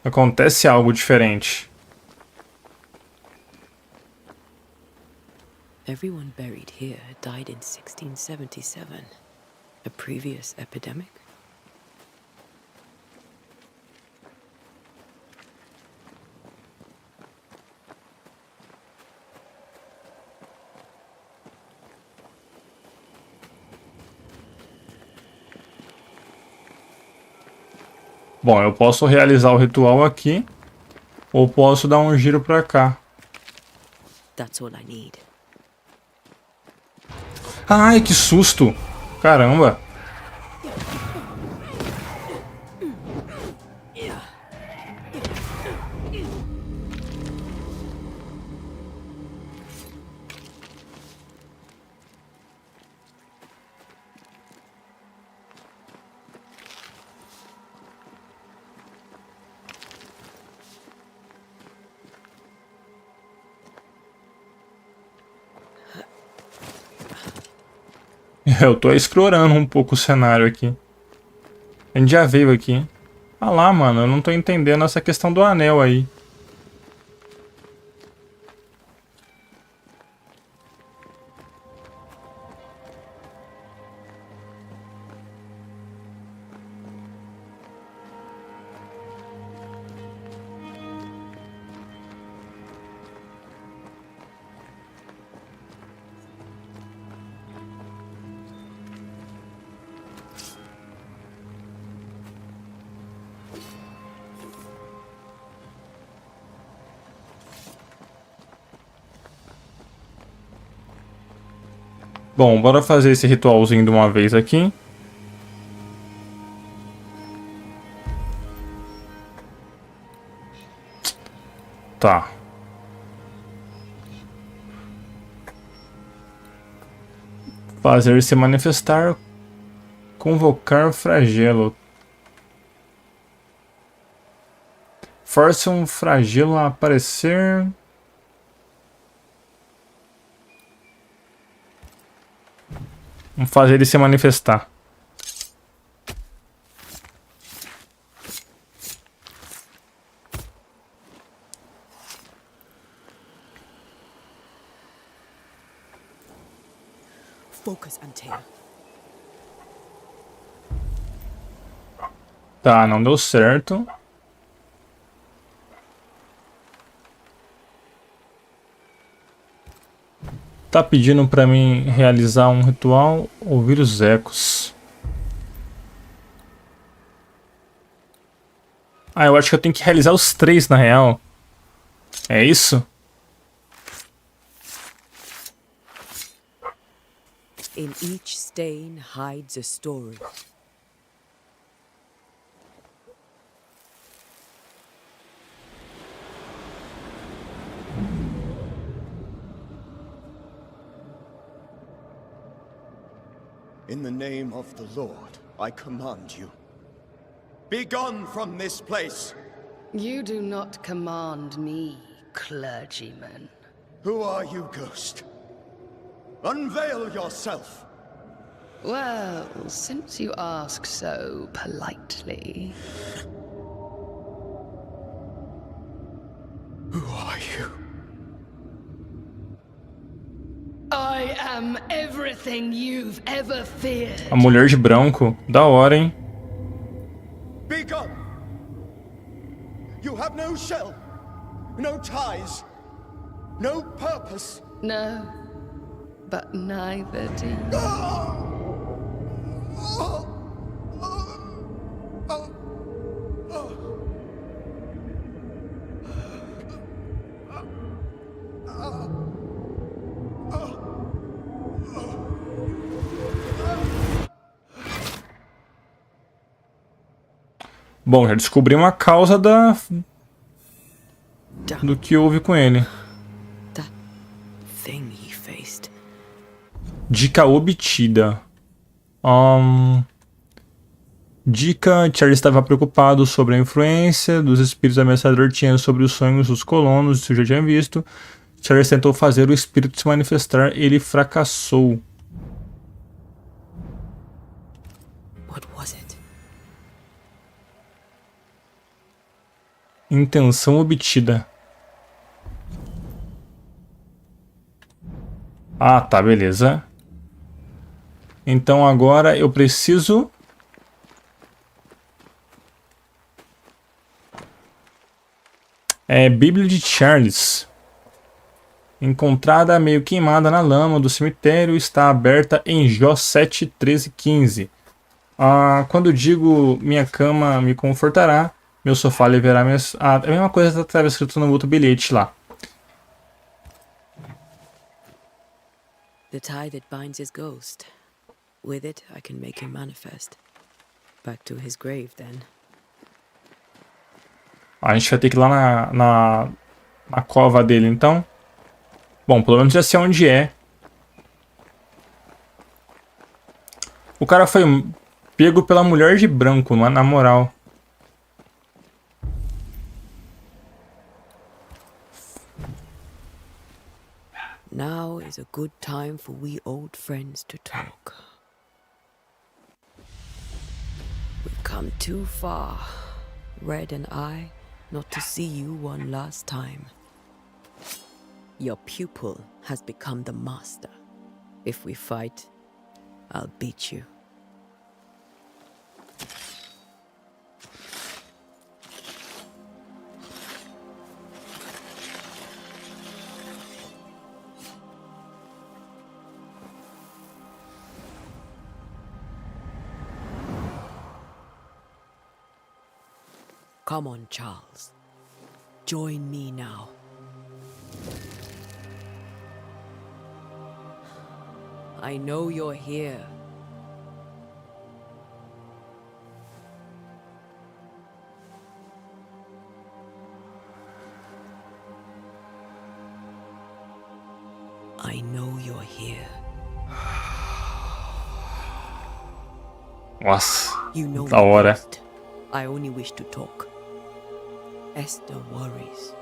Acontece algo diferente. Everyone buried here died in 1677. A previous epidemic? Bom, eu posso realizar o ritual aqui, ou posso dar um giro pra cá. That's all I need. Ai, que susto! Caramba! Eu tô explorando um pouco o cenário aqui. A gente já veio aqui. Ah lá, mano, eu não tô entendendo essa questão do anel aí. Bom, bora fazer esse ritualzinho de uma vez aqui. Tá. Fazer se manifestar. Convocar flagelo. Force um flagelo a aparecer. Vamos fazer ele se manifestar. Focus, Antea. Tá, não deu certo. Tá pedindo pra mim realizar um ritual, ouvir os ecos. Ah, eu acho que eu tenho que realizar os 3 na real. É isso? In each stain hides a story. In the name of the Lord, I command you. Be gone from this place! You do not command me, clergyman. Who are you, ghost? Unveil yourself! Well, since you ask so politely... Who are you? I am everything you've ever feared. A mulher de branco. Da hora, hein? Be gone! You have no shell, no ties, no purpose. No, but neither do you. Bom, já descobrimos a causa do que houve com ele. That thing he faced. Dica obtida. Dica: Charles estava preocupado sobre a influência dos espíritos ameaçadores tinham sobre os sonhos dos colonos, isso já tinha visto. Charles tentou fazer o espírito se manifestar, ele fracassou. What was it? Intenção obtida. Ah, tá, beleza. Então agora eu preciso... Bíblia de Charles. Encontrada meio queimada na lama do cemitério, está aberta em Jó 7, 13, 15. Quando digo minha cama me confortará, meu sofá aliviará minhas... é a mesma coisa que estava escrito no outro bilhete lá. The tie that binds his ghost. With it, I can make him manifest. Back to his grave, then. A gente vai ter que ir lá na cova dele, então. Bom, pelo menos já sei onde é. O cara foi pego pela mulher de branco, na moral. Now is a good time for we old friends to talk. We've come too far, Red and I, not to see you one last time. Your pupil has become the master. If we fight, I'll beat you. Come on, Charles. Join me now. I know you're here. I know you're here. Nossa, You know da hora. best. I only wish to talk. Esther worries.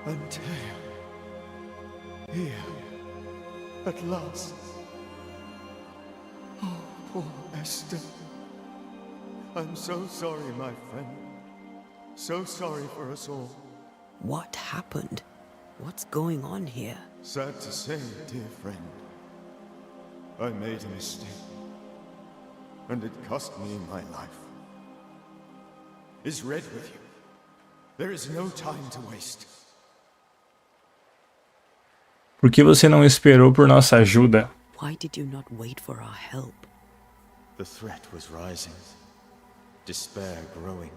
Antea, here, at last. Oh, poor Esther. I'm so sorry, my friend. So sorry for us all. What happened? What's going on here? Sad to say, dear friend, I made a mistake, and it cost me my life. Is Red with you? There is no time to waste. Por que você não esperou por nossa ajuda? Why did you not wait for our help? The threat was rising, despair growing.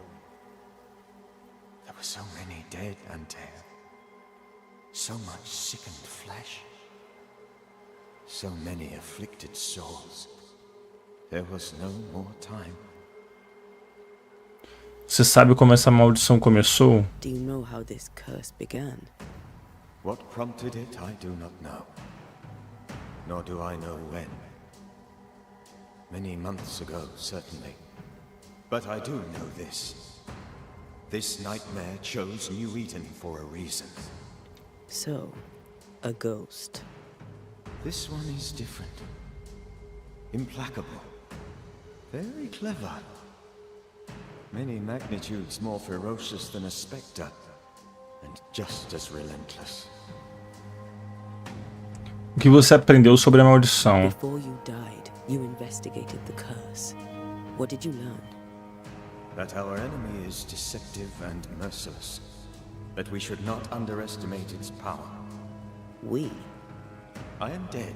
There were so many dead, Antea. So much sickened flesh. So many afflicted souls. There was no more time. Você sabe como essa maldição começou? Do you know how this curse began? What prompted it, I do not know. Nor do I know when. Many months ago, certainly. But I do know this. This nightmare chose New Eden for a reason. So, a ghost. This one is different. Implacable. Very clever. Many magnitudes more ferocious than a spectre. And just as relentless. O que você aprendeu sobre a maldição? Before you died, you investigated the curse. What did you learn? That our enemy is deceptive and merciless. That we should not underestimate its power. We? I am dead,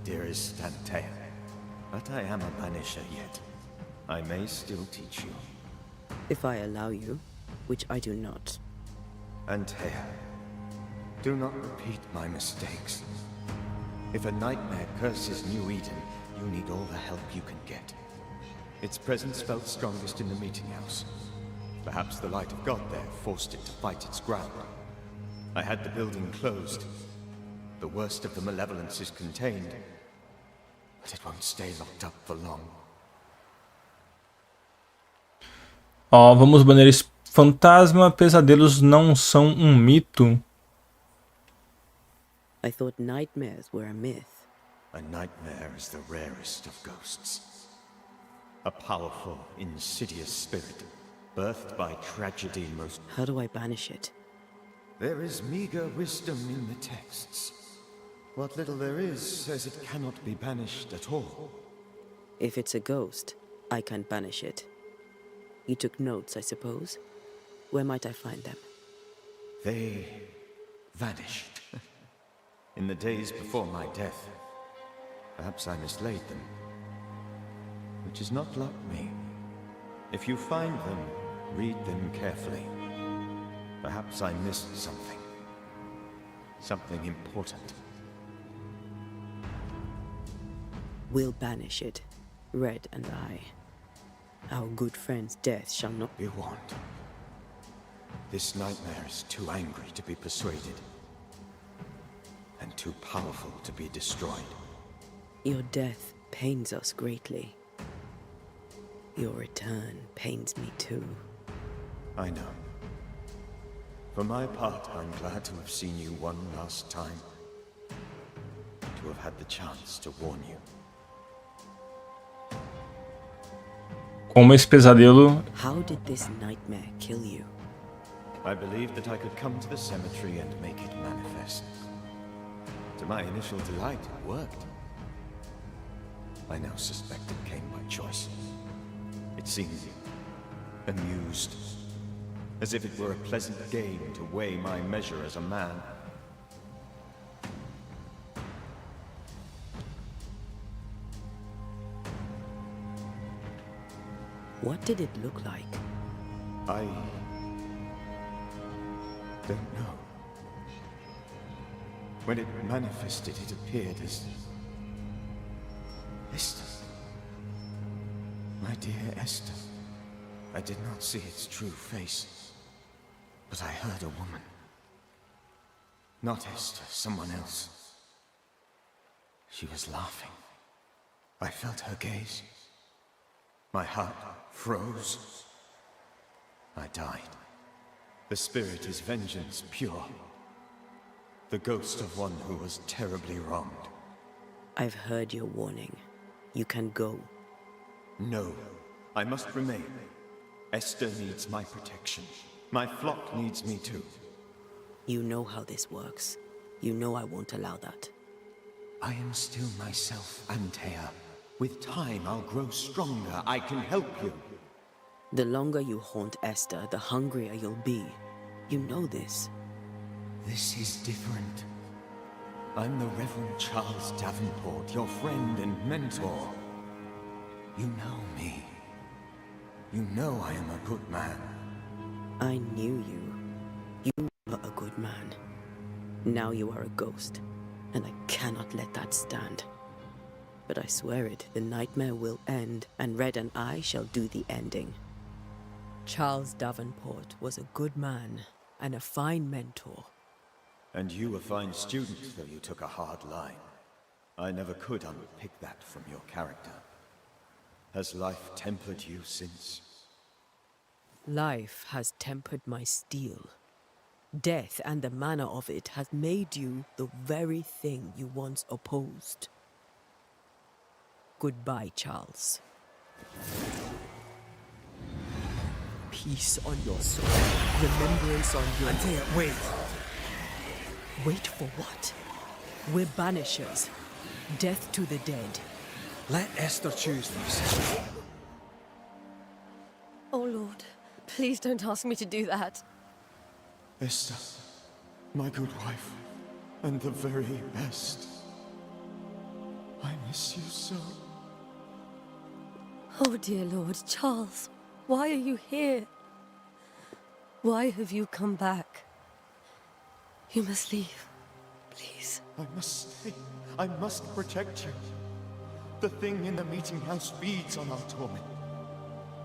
dearest Antea. But I am a banisher yet. I may still teach you. If I allow you, which I do not. Antea, do not repeat my mistakes. If a nightmare curses New Eden, you need all the help you can get. Its presence felt strongest in the meeting house. Perhaps the light of God there forced it to fight its ground. I had the building closed. The worst of the malevolence is contained, but it won't stay locked up for long. Ó, vamos banir esse fantasma. Pesadelos não são mito. I thought nightmares were a myth. A nightmare is the rarest of ghosts. A powerful, insidious spirit, birthed by tragedy most... How do I banish it? There is meager wisdom in the texts. What little there is says it cannot be banished at all. If it's a ghost, I can't banish it. You took notes, I suppose? Where might I find them? They vanished. In the days before my death. Perhaps I mislaid them. Which is not like me. If you find them, read them carefully. Perhaps I missed something. Something important. We'll banish it, Red and I. Our good friend's death shall not be warned. This nightmare is too angry to be persuaded. And too powerful to be destroyed. Your death pains us greatly. Your return pains me too. I know. For my part, I'm glad to have seen you one last time. To have had the chance to warn you. Como esse pesadelo... How did this nightmare kill you? I believed that I could come to the cemetery and make it manifest. To my initial delight, it worked. I now suspect it came by choice. It seemed amused, as if it were a pleasant game to weigh my measure as a man. What did it look like? I don't know. When it manifested, it appeared as Esther. My dear Esther. I did not see its true face, but I heard a woman. Not Esther, someone else. She was laughing. I felt her gaze. My heart froze. I died. The spirit is vengeance pure. The ghost of one who was terribly wronged. I've heard your warning. You can go. No, I must remain. Esther needs my protection. My flock needs me too. You know how this works. You know I won't allow that. I am still myself, Antea. With time, I'll grow stronger. I can help you. The longer you haunt Esther, the hungrier you'll be. You know this. This is different. I'm the Reverend Charles Davenport, your friend and mentor. You know me. You know I am a good man. I knew you. You were a good man. Now you are a ghost, and I cannot let that stand. But I swear it, the nightmare will end, and Red and I shall do the ending. Charles Davenport was a good man and a fine mentor. And you a fine student, though you took a hard line. I never could unpick that from your character. Has life tempered you since? Life has tempered my steel. Death and the manner of it has made you the very thing you once opposed. Goodbye, Charles. Peace on your soul. Remembrance on your... Antea, wait. Wait for what? We're banishers. Death to the dead. Let Esther choose this. Oh, Lord. Please don't ask me to do that. Esther, my good wife, and the very best. I miss you so. Oh, dear Lord, Charles, why are you here? Why have you come back? You must leave, please. I must stay. I must protect you. The thing in the meeting house feeds on our torment.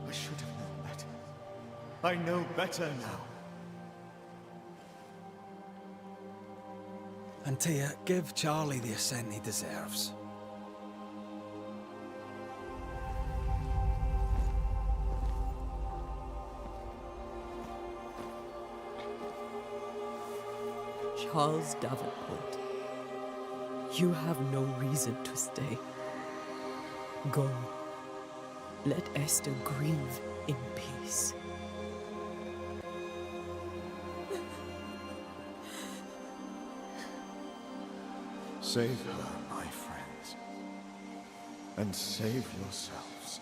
I should have known better. I know better now. Antea, give Charlie the ascent he deserves. Charles Davenport, you have no reason to stay. Go. Let Esther grieve in peace. Save her, my friends. And save yourselves.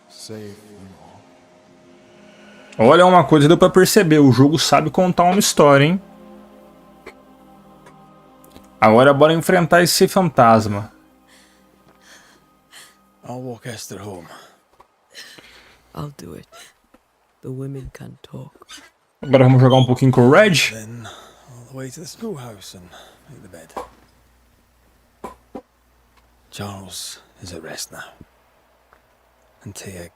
Save them all. Olha, uma coisa deu pra perceber, o jogo sabe contar uma história, hein? Agora bora enfrentar esse fantasma. I'll walk Esther home. I'll do it. The women can talk. Agora vamos jogar um pouquinho com o Red. Then all the way to the schoolhouse and make the bed. Charles is at rest now. Antea,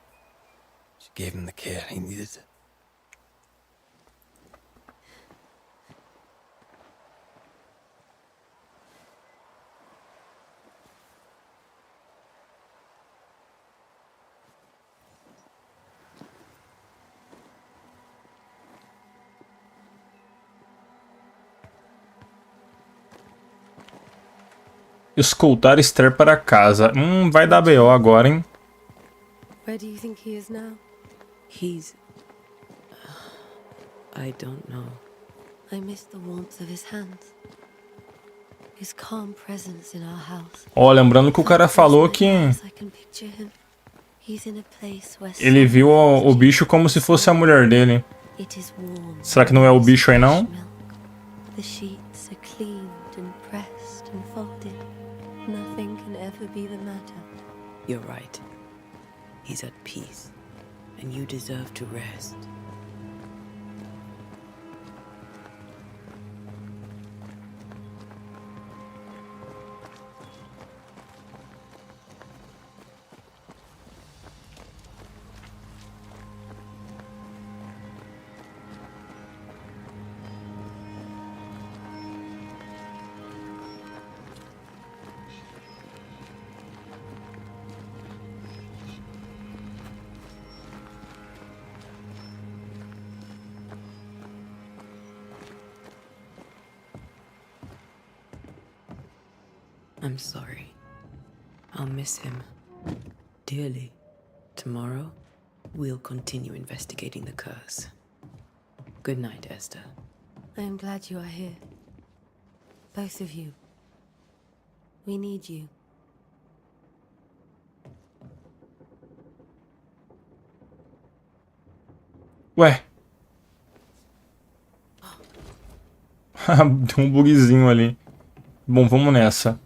she gave him the care he needed. Escoltar Esther para casa. Vai dar BO agora, hein? Where do you think he is now? He's... I don't know. I miss the warmth of his hands. His calm presence in our house. Ó, lembrando que o cara falou que I can picture him. He's in a place where ele viu o bicho como se fosse a mulher dele. it is warm. Será que não é o bicho aí não? Milk. The sheets are cleaned and pressed and folded. Nothing can ever be the matter. You're right. He's at peace. And you deserve to rest. I'm sorry. I'll miss him dearly. Tomorrow, we'll continue investigating the curse. Good night, Esther. I am glad you are here. Both of you. We need you. Ué. Tem um bugzinho ali. Bom, vamos nessa.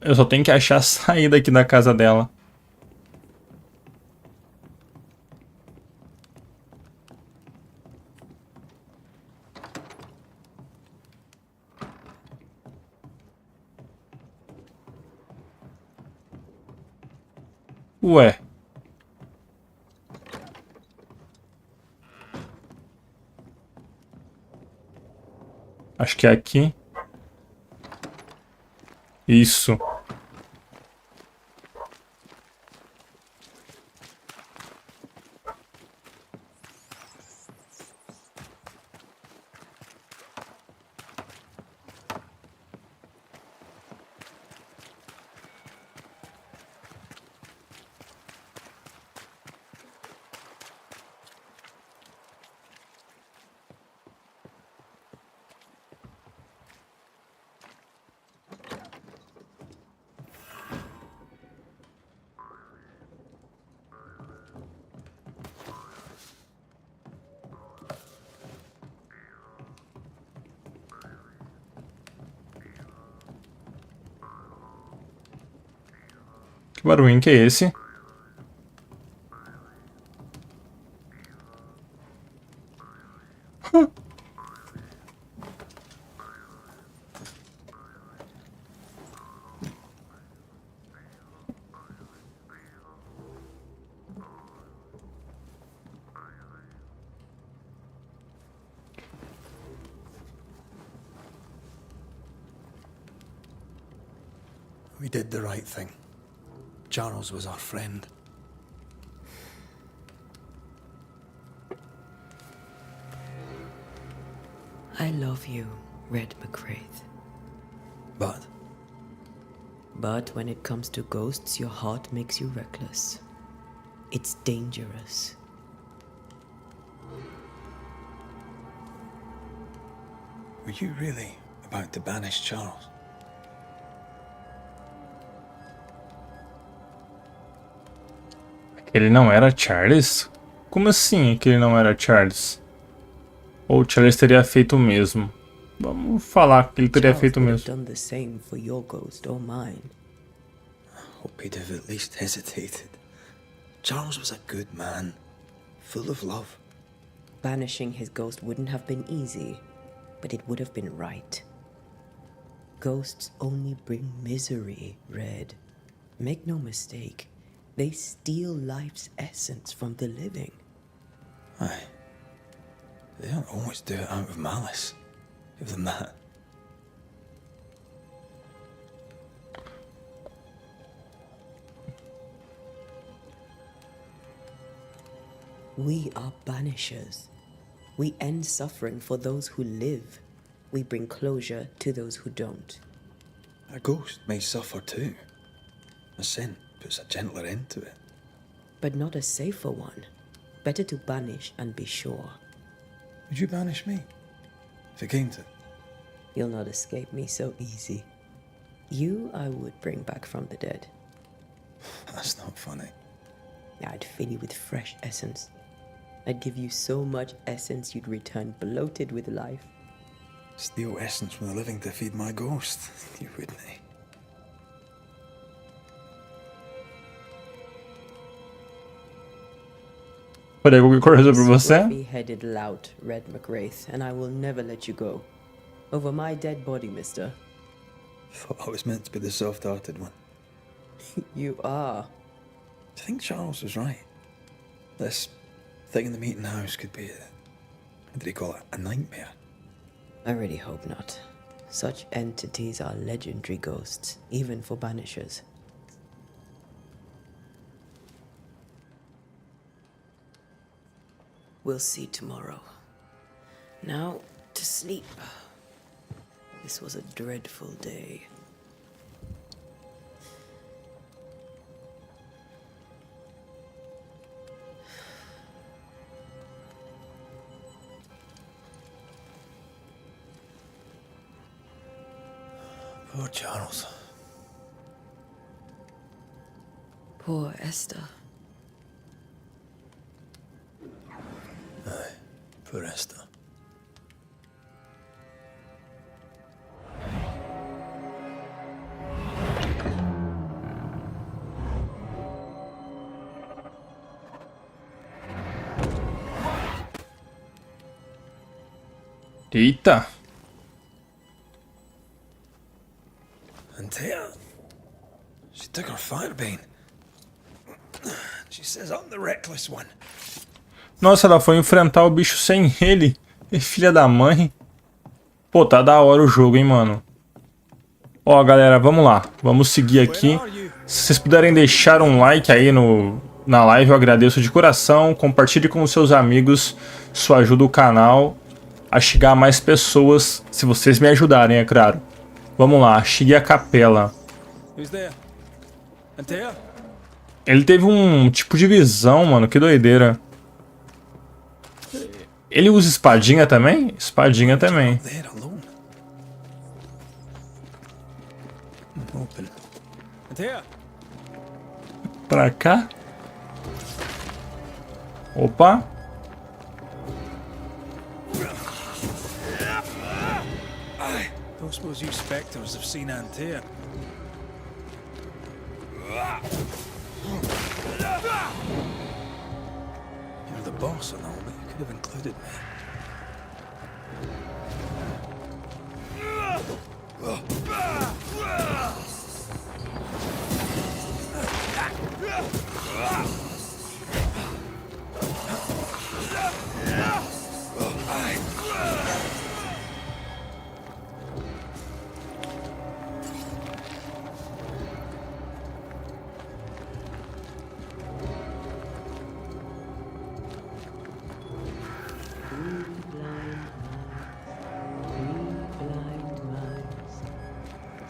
Eu só tenho que achar a saída aqui da casa dela. Ué. Acho que é aqui. Isso. barulhinho que é esse? We did the right thing. Charles was our friend. I love you, Red McWraith. But But when it comes to ghosts, your heart makes you reckless. It's dangerous. were you really about to banish Charles? Ele não era Charles? Como assim que ele não era Charles? Ou Charles teria feito o mesmo? Vamos falar que ele teria feito o mesmo. Done the same for your ghost or mine. I hope he'd have at least hesitated. Charles was a good man, full of love. Banishing his ghost wouldn't have been easy, but it would have been right. Ghosts only bring misery, Red. Make no mistake, they steal life's essence from the living. Aye. They don't always do it out of malice. Give them that. We are banishers. We end suffering for those who live. We bring closure to those who don't. A ghost may suffer too. A sin puts a gentler end to it. But not a safer one. Better to banish and be sure. Would you banish me? If it came to it? You'll not escape me so easy. You I would bring back from the dead. That's not funny. I'd fill you with fresh essence. I'd give you so much essence you'd return bloated with life. Steal essence from the living to feed my ghost. You wouldn't, eh? Peraí, qualquer coisa pra você? Beheaded lout, Red McWraith, and I will never let you go. Over my dead body, mister. Thought I was meant to be the soft-hearted one. You are. Do you think Charles was right? This thing in the meeting house could be what did he call it? A nightmare? I really hope not. Such entities are legendary ghosts, even for banishers. We'll see tomorrow. Now, to sleep. This was a dreadful day. Poor Charles. Poor Esther. Aye, poor Esther. Eita! Antea, she took her firebane. She says I'm the reckless one. Nossa, ela foi enfrentar o bicho sem ele. Filha da mãe. Pô, tá da hora o jogo, hein, mano. Ó, galera, vamos lá. Vamos seguir aqui. Se vocês puderem deixar um like aí na live, eu agradeço de coração. Compartilhe com os seus amigos. Isso ajuda o canal a chegar a mais pessoas, se vocês me ajudarem, é claro. Vamos lá, cheguei à capela. Ele teve um tipo de visão, mano, que doideira. Ele usa espadinha também? Espadinha também. Pra cá? Opa! Don't suppose you spectres have seen Antea? boss and all, but you could have included me.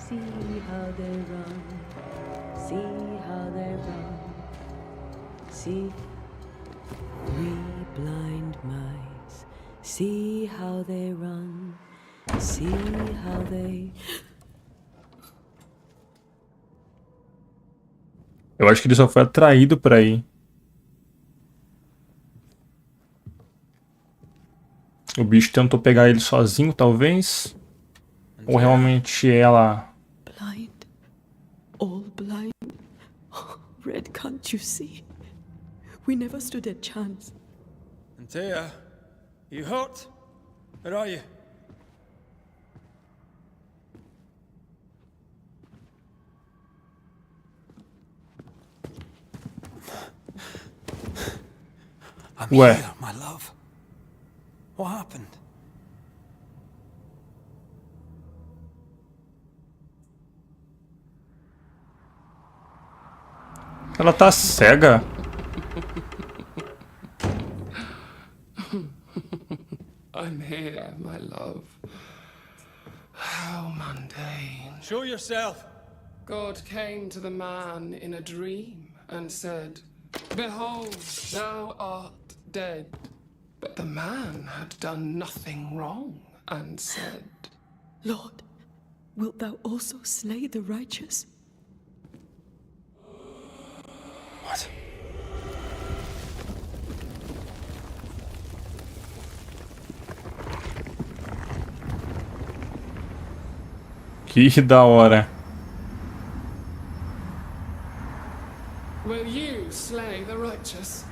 See how they run, see how they run, see three blind mice, see how they run, see how they... Eu acho que ele só foi atraído pra ir. O bicho tentou pegar ele sozinho, talvez. Ou realmente ela... Blind, all blind. Oh, Red, can't you see? We never stood a chance. Antea, you hurt? Where are you? I'm Where? here, my love. What happened? Ela tá cega? I'm here, my love. How mundane. Show yourself. God came to the man in a dream and said, "Behold, thou art dead." But the man had done nothing wrong and said, Lord, wilt thou also slay the righteous? What? Que da hora. "Will you slay the righteous?"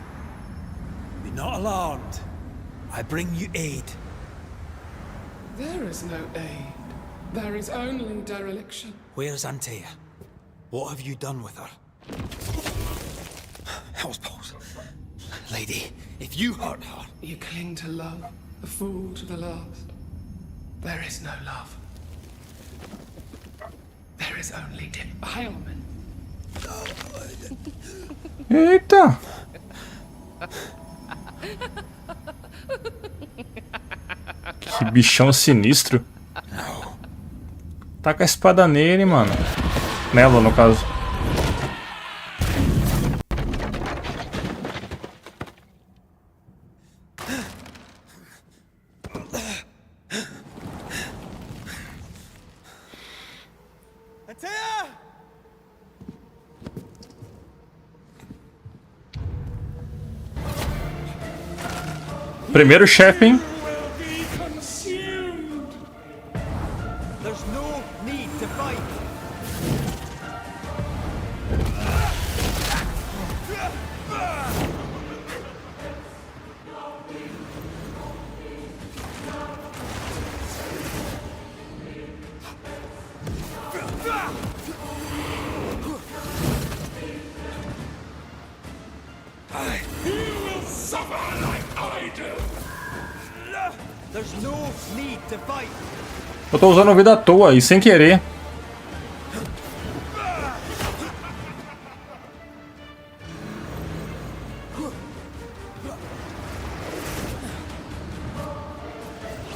Be not alarmed. I bring you aid. There is no aid. There is only dereliction. Where's Antea? What have you done with her? Hell's balls. Lady, if you hurt her... You cling to love, a fool to the last. There is no love. There is only defilement. Eita! Que bichão sinistro. Taca a espada nele, mano. Nela, no caso. Antea! Primeiro chefe, hein? There's no need to fight. There's no need to fight. Eu tô usando o vida à toa e sem querer.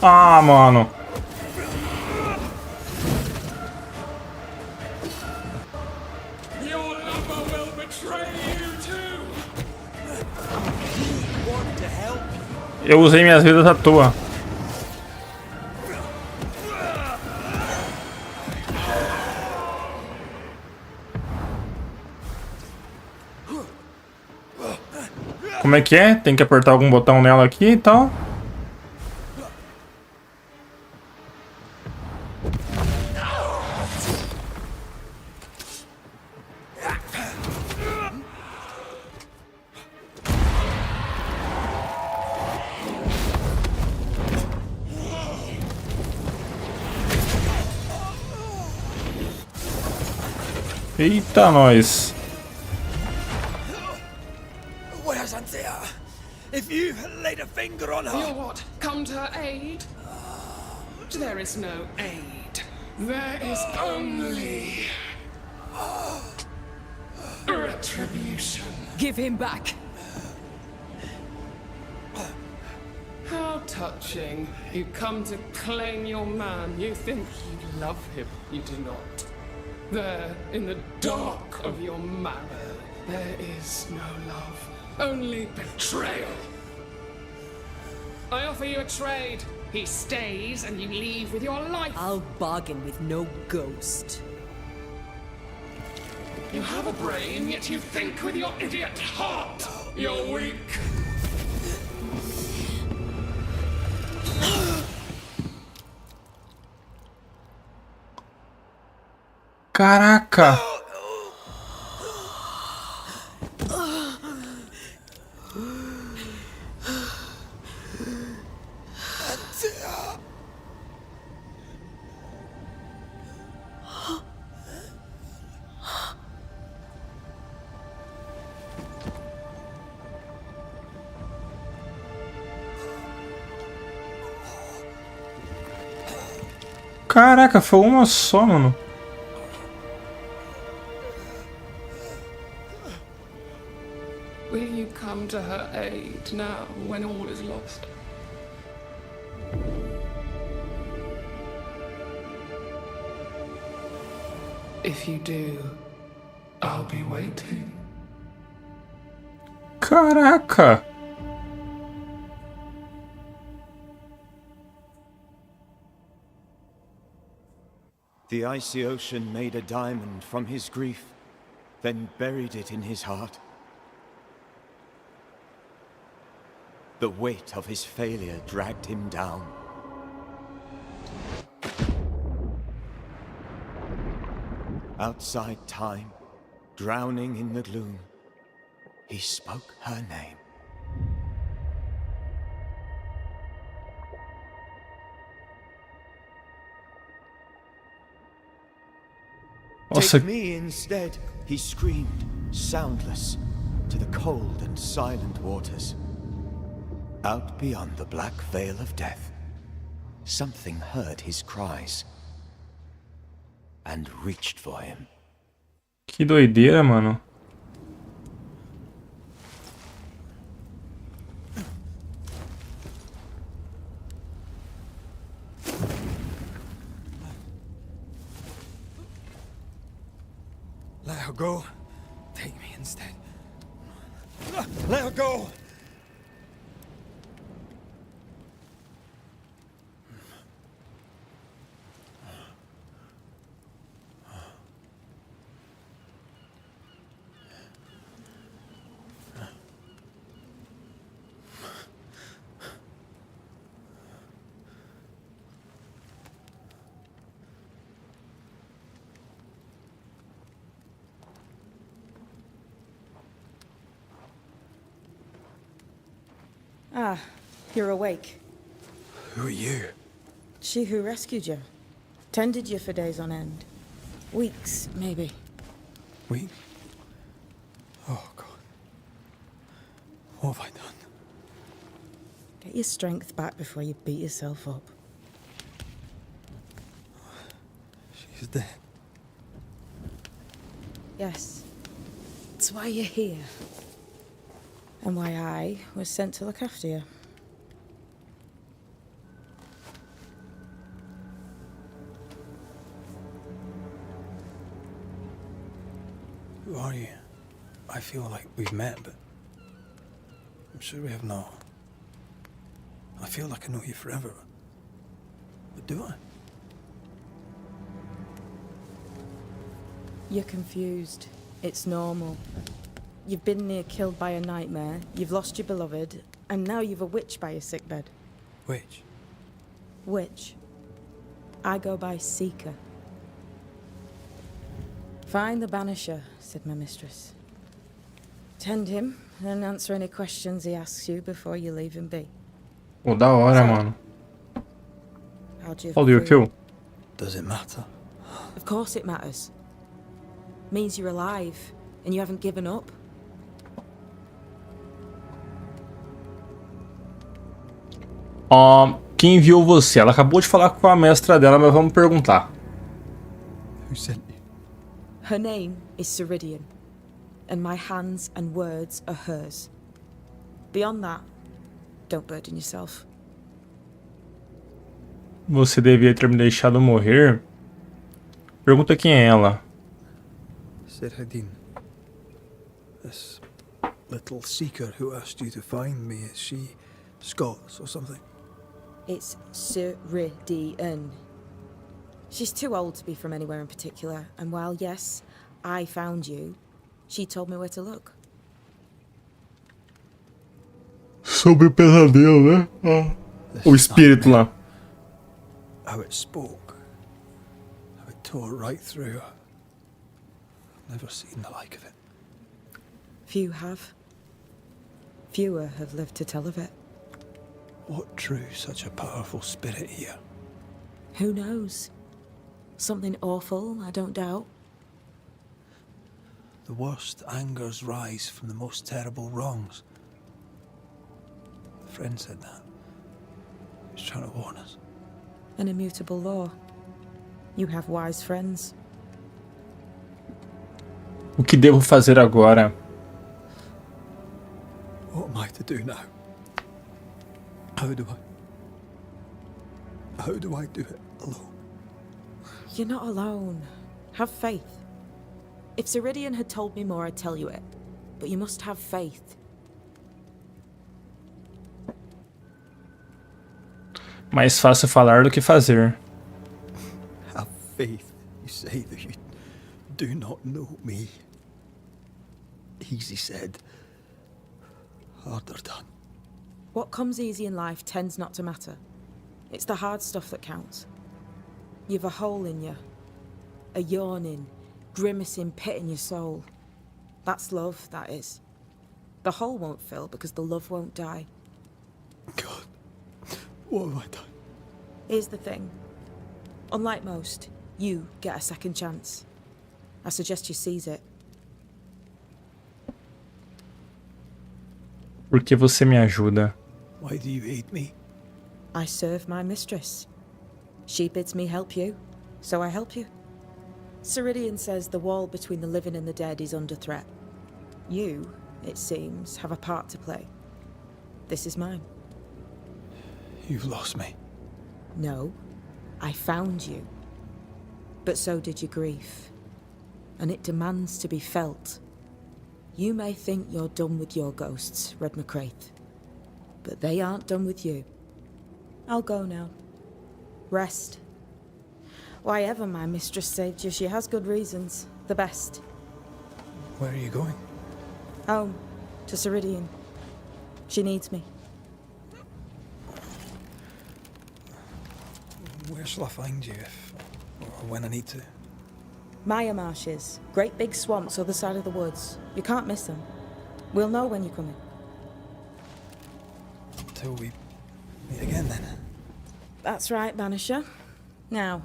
Ah, mano. Your lover will betray you too. Want to help? Eu usei minhas vidas à toa. Como é que é? Tem que apertar algum botão nela aqui e tal. Eita, nós. Where's Anthea? If you laid a finger on her... You'll what? Come to her aid? There is no aid. There is only... retribution. Give him back. How touching. You come to claim your man. You think you love him. You do not. There, in the dark of your marrow, there is no love. Only betrayal. I offer you a trade. He stays and you leave with your life. I'll bargain with no ghost. You have a brain, yet you think with your idiot heart. You're weak. Caraca! Caraca, foi uma só, mano. Will you come to her aid now, when all is lost? If you do, I'll be waiting. Caraca! The icy ocean made a diamond from his grief, then buried it in his heart. The weight of his failure dragged him down. Outside time, drowning in the gloom, he spoke her name. Nossa. Take me instead, he screamed, soundless, to the cold and silent waters. Out beyond the black veil of death, something heard his cries and reached for him. Que doideira, mano. Let her go. Take me instead. Let her go! Ah, you're awake. Who are you? She who rescued you. Tended you for days on end. Weeks, maybe. We? Oh, God. What have I done? Get your strength back before you beat yourself up. She's dead. Yes. That's why you're here. And why I was sent to look after you. Who are you? I feel like we've met, but I'm sure we have not. I feel like I know you forever. But do I? You're confused. It's normal. You've been near killed by a nightmare, you've lost your beloved, and now you've a witch by your sickbed. Witch? Witch. I go by Seeker. Find the Banisher, said my mistress. Tend him, and answer any questions he asks you before you leave him be. Pô, da hora, mano. How do you How do you feel? Does it matter? Of course it matters. means you're alive, and you haven't given up. Quem enviou você? Ela acabou de falar com a mestra dela, mas vamos perguntar. Who sent you? Her name is Ceridian, and my hands and words are hers. Beyond that, don't burden yourself. Você devia ter me deixado morrer? Pergunta quem é ela. Serhadin. This little seeker who asked you to find me, is she Scots or something? It's Ceridian. She's too old to be from anywhere in particular, and while, yes, I found you, she told me where to look. Sobre o pesadelo, né? O espírito lá. How it spoke. How it tore right through her. I've never seen the like of it. Few have. Fewer have lived to tell of it. What drew such a powerful spirit here? Who knows? Something awful, I don't doubt. The worst angers rise from the most terrible wrongs. A friend said that. He was trying to warn us. An immutable law. You have wise friends. O que devo fazer agora? What am I to do now? How do I do it alone? You're not alone. Have faith. If Ceridian had told me more, I'd tell you it. But you must have faith. Mais fácil falar do que fazer. Have faith. You say that you do not know me. Easy said. Harder done. What comes easy in life tends not to matter. It's the hard stuff that counts. You've a hole in you. A yawning, grimacing pit in your soul. That's love, that is. The hole won't fill because the love won't die. God, what have I done? Here's the thing. Unlike most, you get a second chance. I suggest you seize it. Por que você me ajuda? Why do you hate me? I serve my mistress. She bids me help you, so I help you. Ceridian says the wall between the living and the dead is under threat. You, it seems, have a part to play. This is mine. You've lost me. No, I found you. But so did your grief. And it demands to be felt. You may think you're done with your ghosts, Red McCraith. But they aren't done with you. I'll go now. Rest. Why ever my mistress saved you, she has good reasons. The best. Where are you going? Home. To Ceridian. She needs me. Where shall I find you if or when I need to? Maya marshes. Great big swamps other side of the woods. You can't miss them. We'll know when you're coming. Till we meet again then. That's right, Banisher. Now,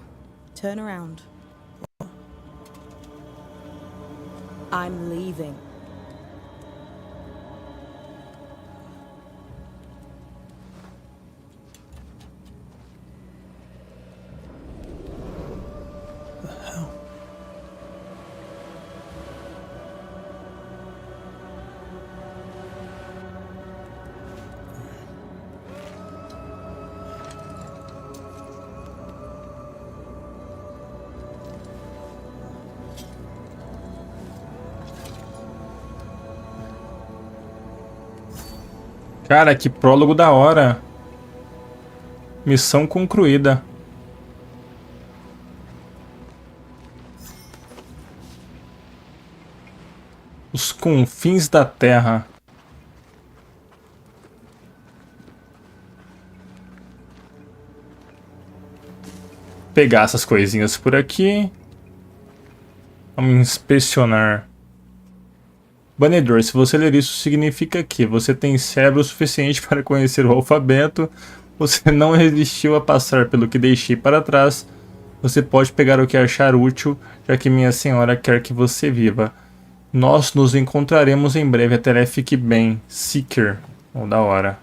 turn around. I'm leaving. Cara, que prólogo da hora. Missão concluída. Os confins da Terra. Pegar essas coisinhas por aqui. Vamos inspecionar. Banedor, se você ler isso, significa que você tem cérebro suficiente para conhecer o alfabeto, você não resistiu a passar pelo que deixei para trás, Você pode pegar o que achar útil, já que minha senhora quer que você viva. Nós nos encontraremos em breve. Até lá, fique bem. Seeker. Oh, da hora.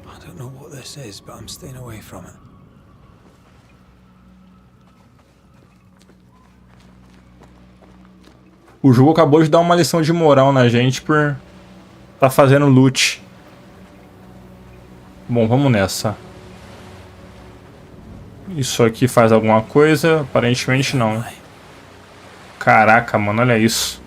I don't know what this is, but I'm staying away from it. O jogo acabou de dar uma lição de moral na gente por tá fazendo loot. Bom, vamos nessa. Isso aqui faz alguma coisa? Aparentemente não. Caraca, mano, olha isso.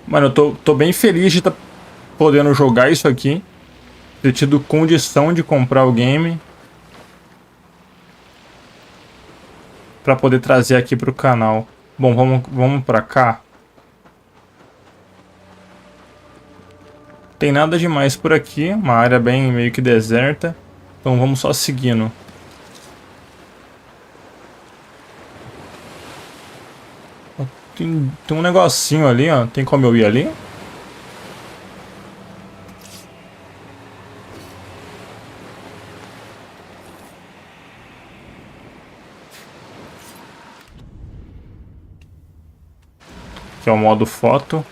Mano, eu tô bem feliz de estar podendo jogar isso aqui. Ter tido condição de comprar o game. Pra poder trazer aqui pro canal. Bom, vamos pra cá. Tem nada demais por aqui. Uma área bem meio que deserta. Então vamos só seguindo. Tem um negocinho ali, ó. Tem como eu ir ali? Que é o modo foto.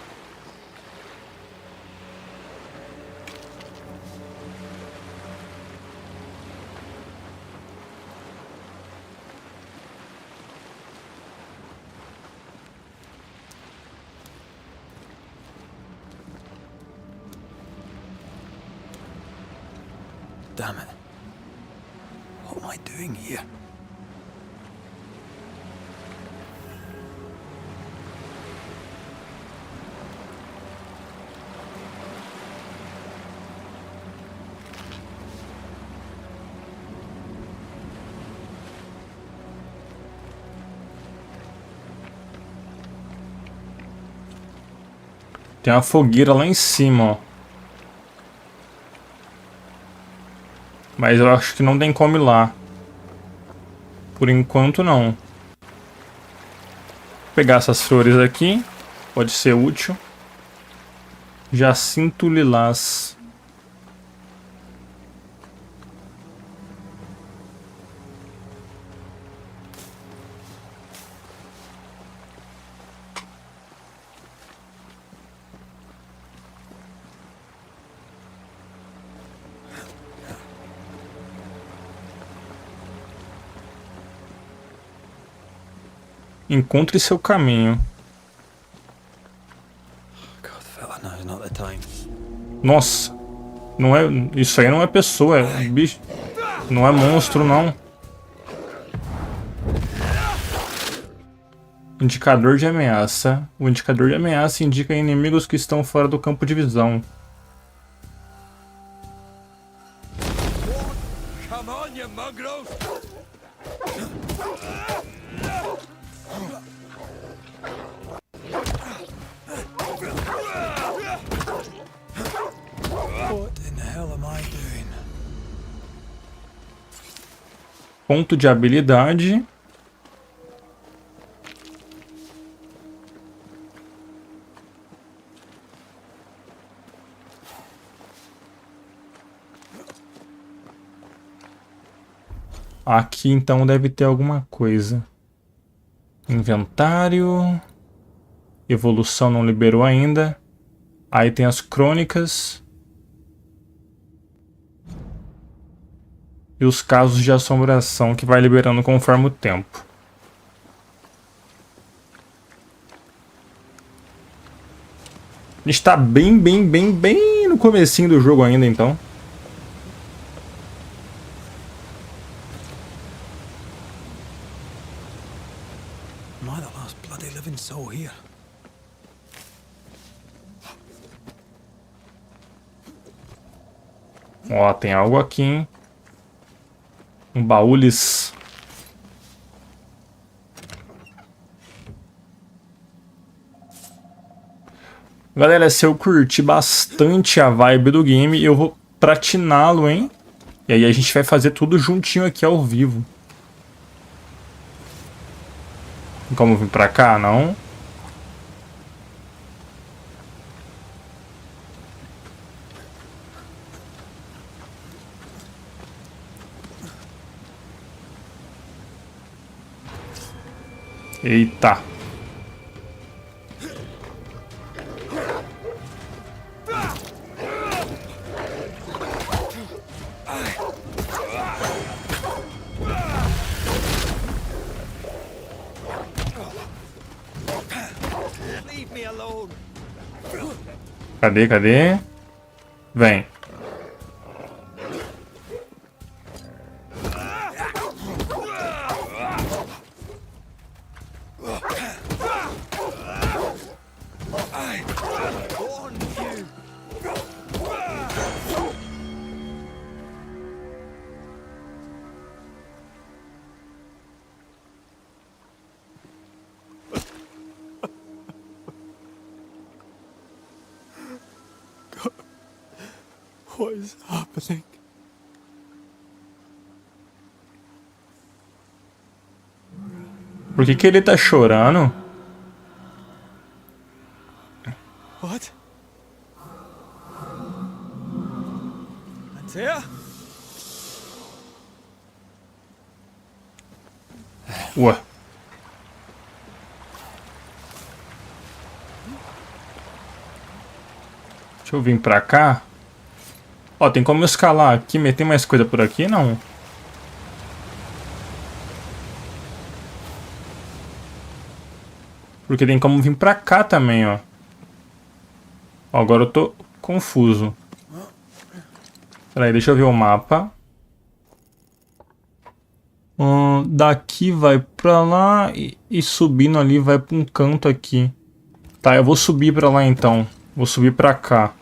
Damn it. What am I doing here? Tem uma fogueira lá em cima, ó. Mas eu acho que não tem como ir lá. Por enquanto, não. Vou pegar essas flores aqui. Pode ser útil. Jacinto lilás. Encontre seu caminho. Nossa, não é, isso aí não é pessoa, é bicho. Não é monstro, não. Indicador de ameaça. O indicador de ameaça indica inimigos que estão fora do campo de visão. Ponto de habilidade. Aqui então deve ter alguma coisa. Inventário. Evolução não liberou ainda. Aí tem as crônicas. E os casos de assombração que vai liberando conforme o tempo. A gente tá bem no comecinho do jogo ainda, então. Ó, tem algo aqui, hein? Um baúles. Galera, se eu curti bastante a vibe do game, eu vou platiná-lo, hein? E aí a gente vai fazer tudo juntinho aqui ao vivo. Tem como vir pra cá? Não. Eita. Cadê, cadê? Vem. What is happening? Por que ele tá chorando? What? Antea? Ué. Deixa eu vir pra cá. Ó, tem como eu escalar aqui, meter mais coisa por aqui? Não. Porque tem como vir pra cá também, ó. Ó, agora eu tô confuso. Pera aí, deixa eu ver o mapa. Daqui vai pra lá e subindo ali vai pra um canto aqui. Tá, eu vou subir pra lá então. Vou subir pra cá.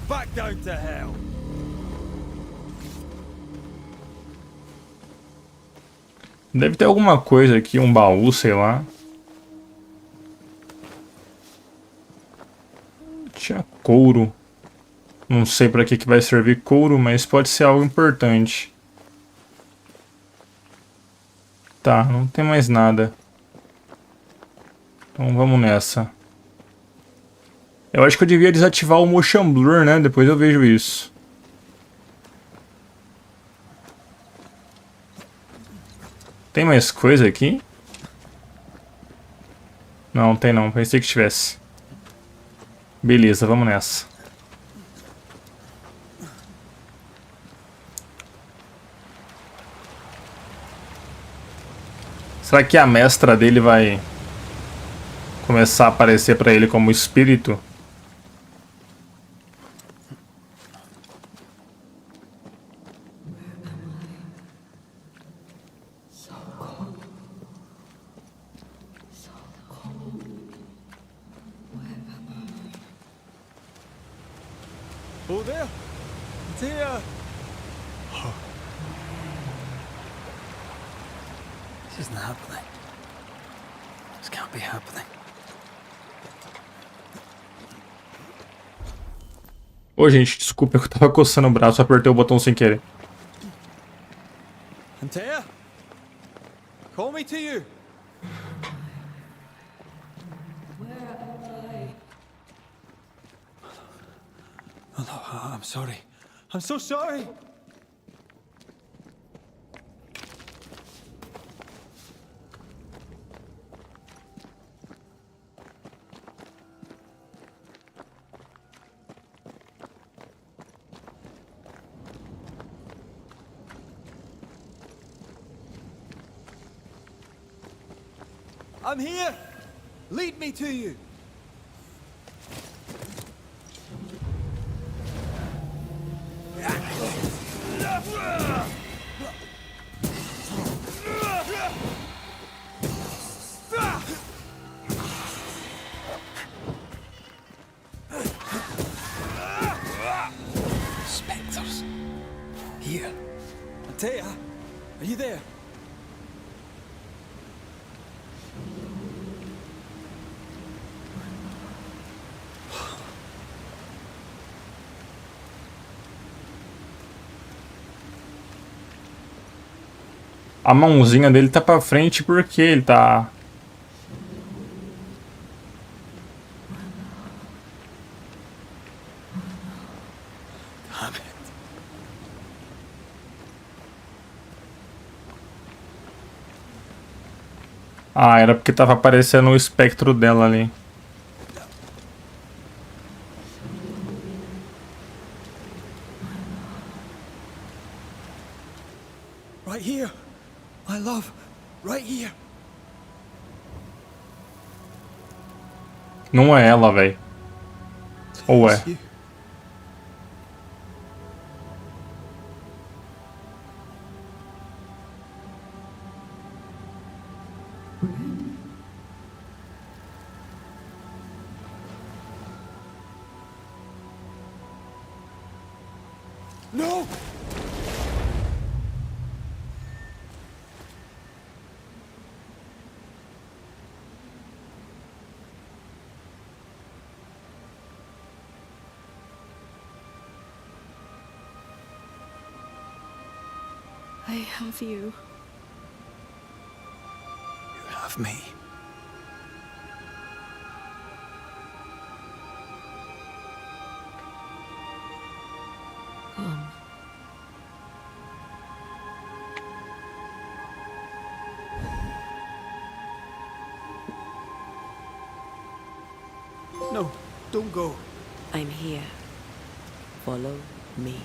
Back down to hell. Deve ter alguma coisa aqui, um baú, sei lá. Tinha couro. Não sei pra que vai servir couro, mas pode ser algo importante. Tá, não tem mais nada. Então vamos nessa. Eu acho que eu devia desativar o motion blur, né? Depois eu vejo isso. Tem mais coisa aqui? Não, tem não. Pensei que tivesse. Beleza, vamos nessa. Será que a mestra dele vai começar a aparecer pra ele como espírito? Oh, there. There. This isn't happening. This can't be happening. Ô, gente, desculpa, eu tava coçando o braço, apertei o botão sem querer. Antea? Call me to you. Oh, no, I'm sorry. I'm so sorry. I'm here. Lead me to you. Here. Antea, are you there? A mãozinha dele tá pra frente porque ele tá... Ah, era porque tava aparecendo o espectro dela ali. Right here. My love. Right here. Não é ela, velho. Ou é? No! I have you. You have me. Come. No, don't go. I'm here. Follow me.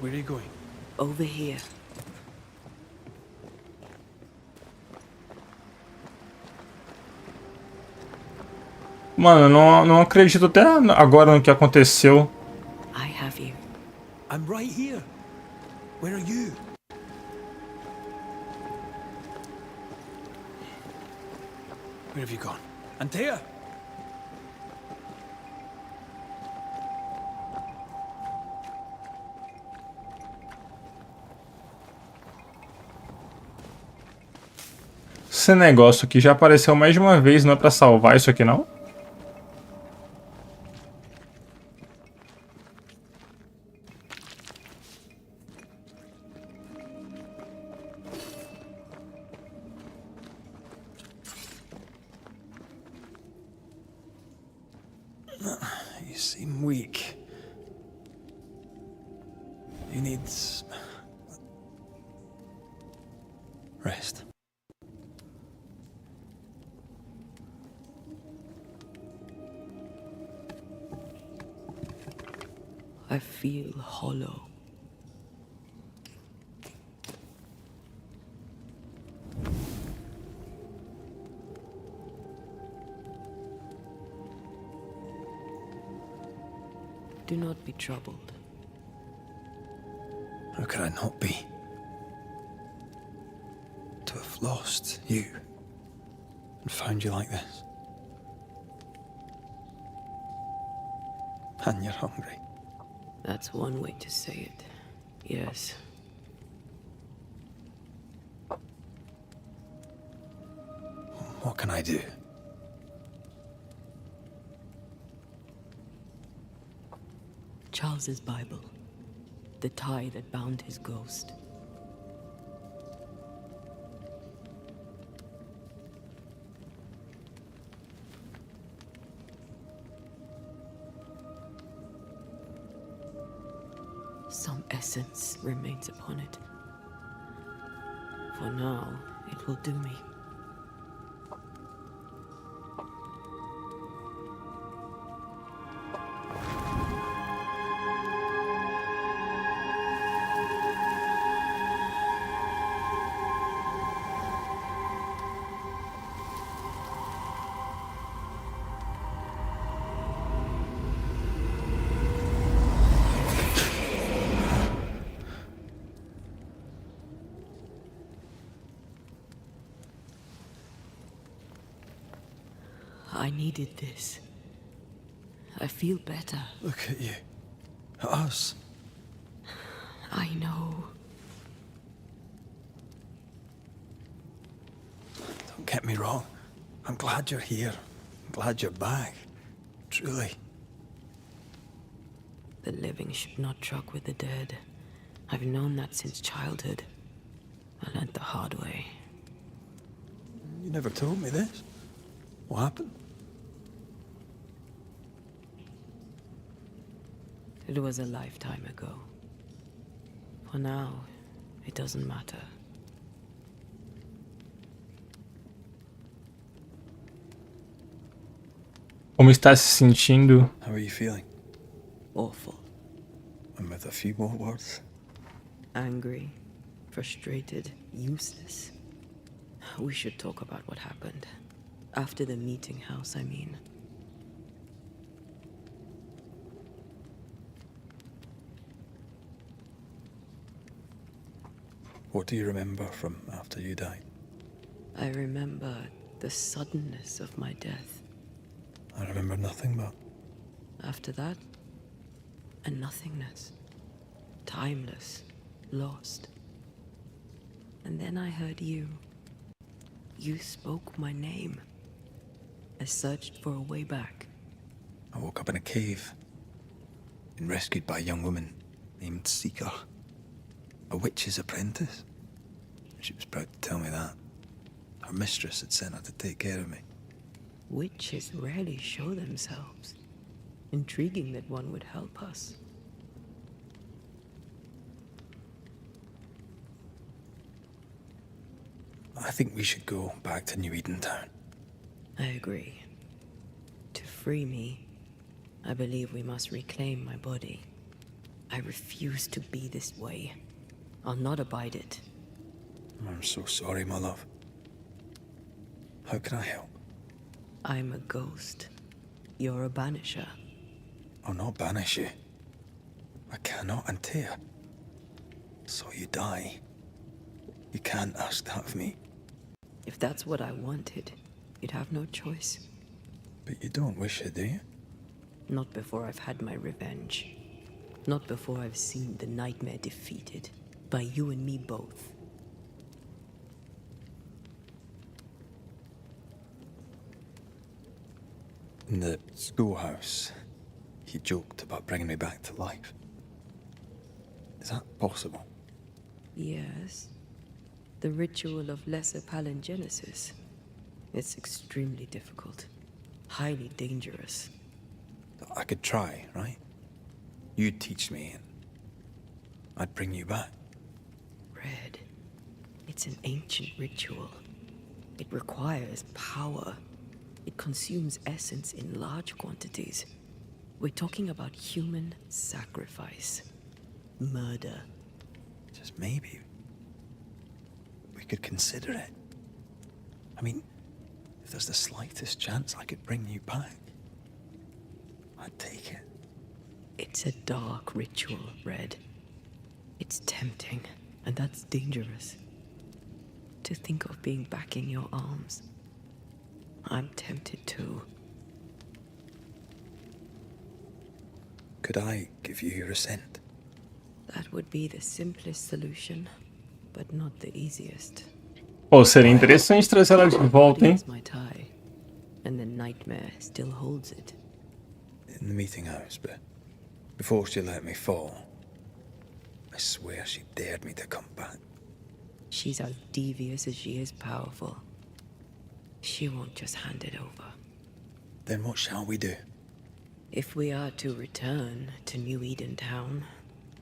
Where are you going? Over here. Mano, eu não acredito até agora no que aconteceu. I have you. I'm right here. Where are you? Where have you gone? Antea! Esse negócio aqui já apareceu mais de uma vez, não é pra salvar isso aqui não? You seem weak. You need rest. I feel hollow. Do not be troubled. How could I not be? To have lost you and found you like this. And you're hungry. That's one way to say it. Yes. What can I do? Charles's Bible. The tie that bound his ghost. Some essence remains upon it. For now, it will do me. I needed this. I feel better. Look at you. At us. I know. Don't get me wrong. I'm glad you're here. I'm glad you're back. Truly. The living should not truck with the dead. I've known that since childhood. I learned the hard way. You never told me this. What happened? It was a lifetime ago. For now, it doesn't matter. Como está se sentindo? How are you feeling? Awful. And with a few more words? Angry, frustrated, useless. We should talk about what happened. After the meeting house, I mean. What do you remember from after you died? I remember the suddenness of my death. I remember nothing but... After that, a nothingness. Timeless, lost. And then I heard you. You spoke my name. I searched for a way back. I woke up in a cave. Been rescued by a young woman named Seeker. A witch's apprentice. She was proud to tell me that. Her mistress had sent her to take care of me. Witches rarely show themselves. Intriguing that one would help us. I think we should go back to New Eden Town. I agree. To free me, I believe we must reclaim my body. I refuse to be this way. I'll not abide it. I'm so sorry, my love. How can I help? I'm a ghost. You're a banisher. I'll not banish you. I cannot untear. So you die. You can't ask that of me. If that's what I wanted, you'd have no choice. But you don't wish it, do you? Not before I've had my revenge. Not before I've seen the nightmare defeated. By you and me both. In the schoolhouse, he joked about bringing me back to life. Is that possible? Yes. The ritual of lesser palingenesis. It's extremely difficult. Highly dangerous. I could try, right? You'd teach me and I'd bring you back. Red. It's an ancient ritual. It requires power. It consumes essence in large quantities. We're talking about human sacrifice. Murder. Just maybe we could consider it. I mean, if there's the slightest chance I could bring you back, I'd take it. It's a dark ritual, Red. It's tempting, and that's dangerous. To think of being back in your arms. I'm tempted too. Could I give you your assent? That would be the simplest solution, but not the easiest. Pô, seria interessante trazer ela de volta, hein? My tie, and the nightmare still holds it. In the meeting house, but before she let me fall, I swear she dared me to come back. She's as devious as she is powerful. She won't just hand it over. Then what shall we do? If we are to return to New Eden Town,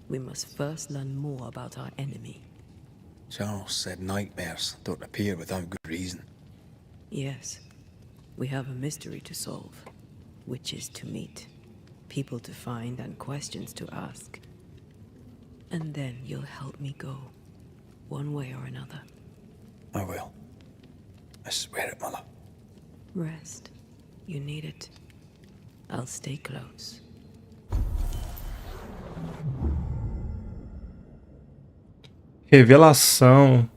we must first learn more about our enemy. Charles said nightmares don't appear without good reason. Yes. We have a mystery to solve. Witches to meet. People to find and questions to ask. And then you'll help me go. One way or another. I will. I swear it, Mother. Rest. You need it. I'll stay close. Revelação.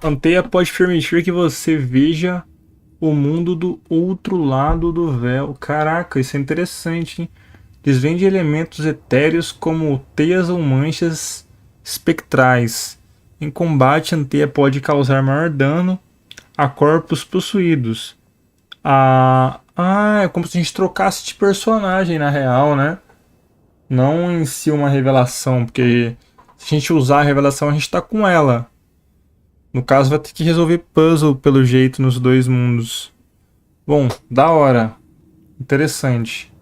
Anteia pode permitir que você veja o mundo do outro lado do véu. Caraca, isso é interessante, hein? Desvende elementos etéreos como teias ou manchas espectrais. Em combate, a teia pode causar maior dano a corpos possuídos. É como se a gente trocasse de personagem na real, né? Não em si uma revelação, porque se a gente usar a revelação, a gente tá com ela. No caso, vai ter que resolver puzzle pelo jeito nos dois mundos. Bom, da hora. Interessante.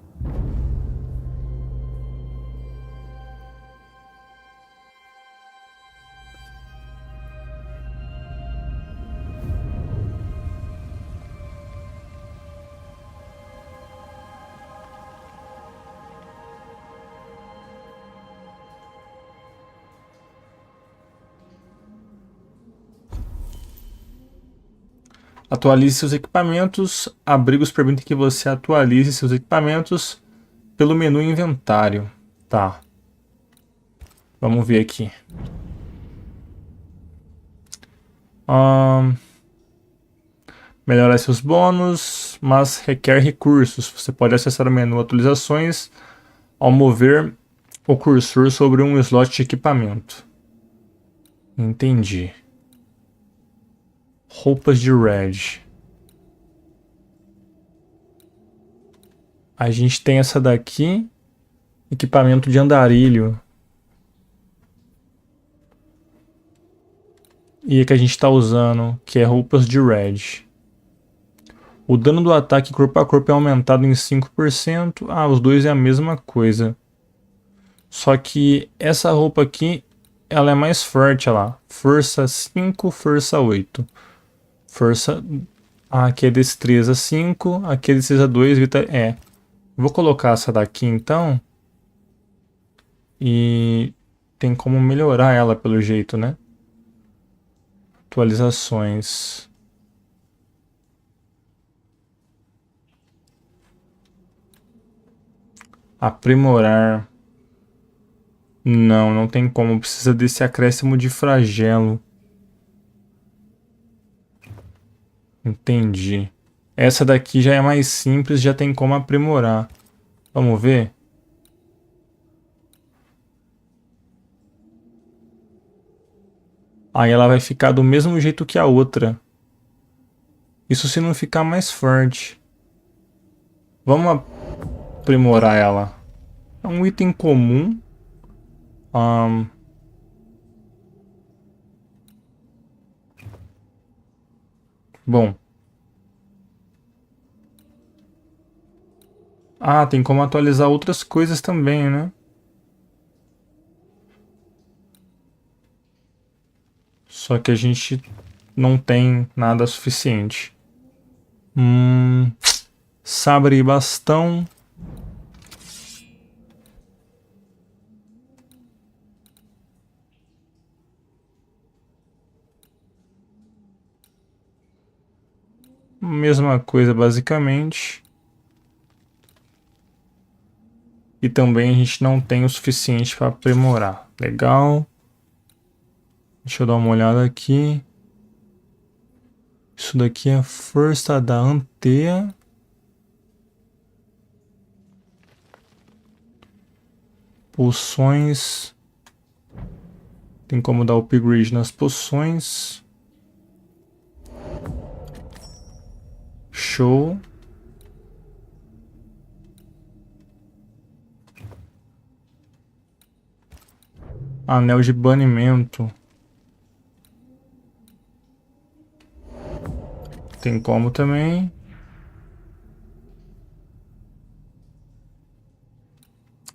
Atualize seus equipamentos. Abrigos permitem que você atualize seus equipamentos pelo menu inventário. Tá. Vamos ver aqui. Melhorar seus bônus, mas requer recursos. Você pode acessar o menu atualizações ao mover o cursor sobre um slot de equipamento. Entendi. Roupas de Red. A gente tem essa daqui. Equipamento de andarilho. E a que a gente está usando, que é roupas de Red. O dano do ataque corpo a corpo é aumentado em 5%. Os dois é a mesma coisa. Só que essa roupa aqui, ela é mais forte, olha lá. Força 5, força 8. Força... aqui é destreza 5, aqui é destreza 2, Vou colocar essa daqui então. E tem como melhorar ela pelo jeito, né? Atualizações. Aprimorar. Não tem como. Precisa desse acréscimo de flagelo. Entendi. Essa daqui já é mais simples, já tem como aprimorar. Vamos ver? Aí ela vai ficar do mesmo jeito que a outra. Isso se não ficar mais forte. Vamos aprimorar ela. É um item comum. Bom. Tem como atualizar outras coisas também, né? Só que a gente não tem nada suficiente. Sabre e bastão. Mesma coisa basicamente. E também a gente não tem o suficiente para aprimorar. Legal. Deixa eu dar uma olhada aqui. Isso daqui é força da anteia. Poções. Tem como dar upgrade nas poções. Show. Anel de banimento. Tem como também.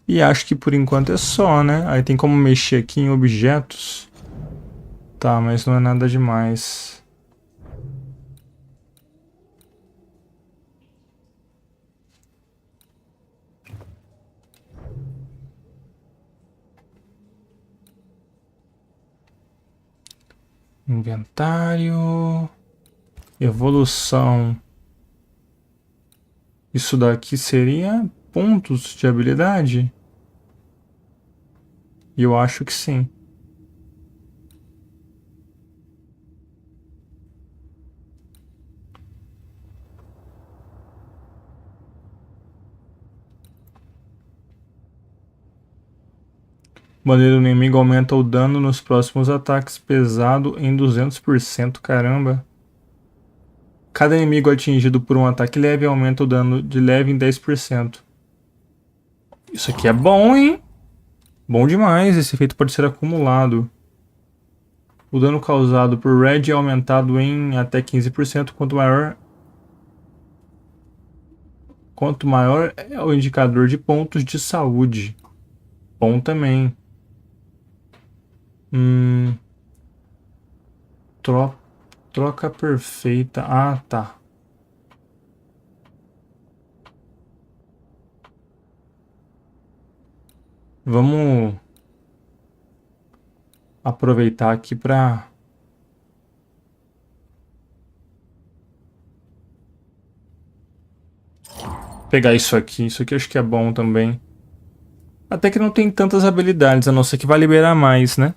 E acho que por enquanto é só, né? Aí tem como mexer aqui em objetos. Tá, mas não é nada demais. Inventário. Evolução. Isso daqui seria pontos de habilidade? E eu acho que sim. Bandeira do inimigo aumenta o dano nos próximos ataques pesado em 200%. Caramba. Cada inimigo atingido por um ataque leve aumenta o dano de leve em 10%. Isso aqui é bom, hein? Bom demais. Esse efeito pode ser acumulado. O dano causado por Red é aumentado em até 15%. Quanto maior é o indicador de pontos de saúde. Bom também. Troca perfeita. Ah, tá. Vamos aproveitar aqui para pegar isso aqui. Isso aqui eu acho que é bom também. Até que não tem tantas habilidades, a não ser que vai liberar mais, né?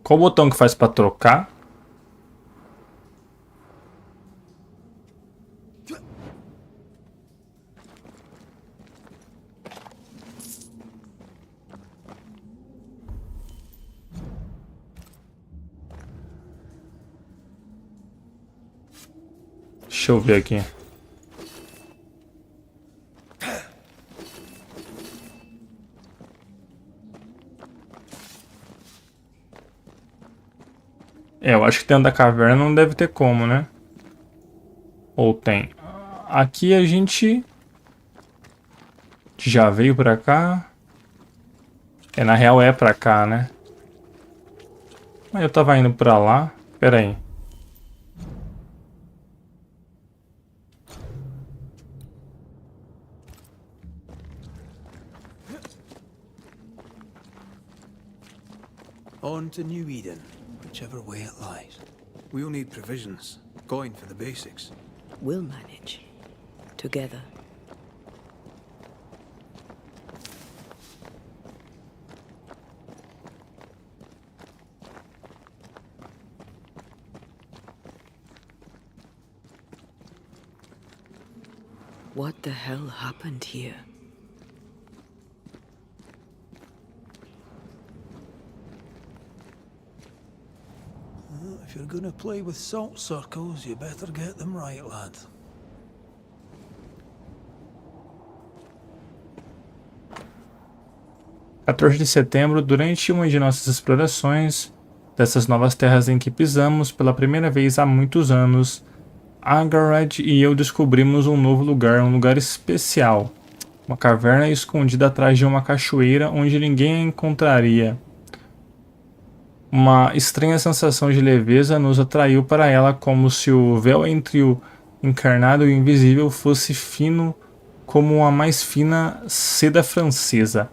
Qual o botão que faz para trocar? Deixa eu ver aqui. Eu acho que dentro da caverna não deve ter como, né? Ou tem? Aqui a gente já veio pra cá. Na real é pra cá, né? Mas eu tava indo pra lá. Pera aí. On to New Eden, whichever way it lies. We'll need provisions, coin for the basics. We'll manage. Together. What the hell happened here? If you're gonna play with salt circles, you better get them right, lad. (14 de setembro), durante uma de nossas explorações dessas novas terras em que pisamos pela primeira vez há muitos anos, Angarad e eu descobrimos um novo lugar, um lugar especial. Uma caverna escondida atrás de uma cachoeira onde ninguém a encontraria. Uma estranha sensação de leveza nos atraiu para ela, como se o véu entre o encarnado e o invisível fosse fino como a mais fina seda francesa.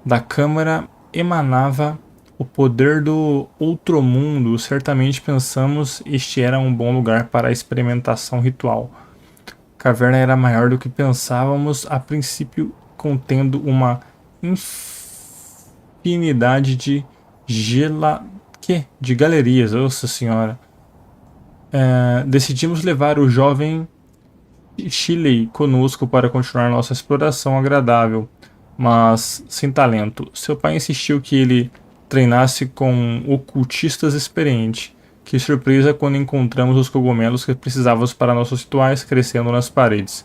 Da câmara emanava o poder do outromundo. Certamente pensamos este era um bom lugar para a experimentação ritual. A caverna era maior do que pensávamos, a princípio contendo uma infinidade de galerias. Nossa senhora. Decidimos levar o jovem Shiley conosco para continuar nossa exploração agradável, mas sem talento. Seu pai insistiu que ele treinasse com ocultistas experientes. Que surpresa quando encontramos os cogumelos que precisávamos para nossos rituais crescendo nas paredes.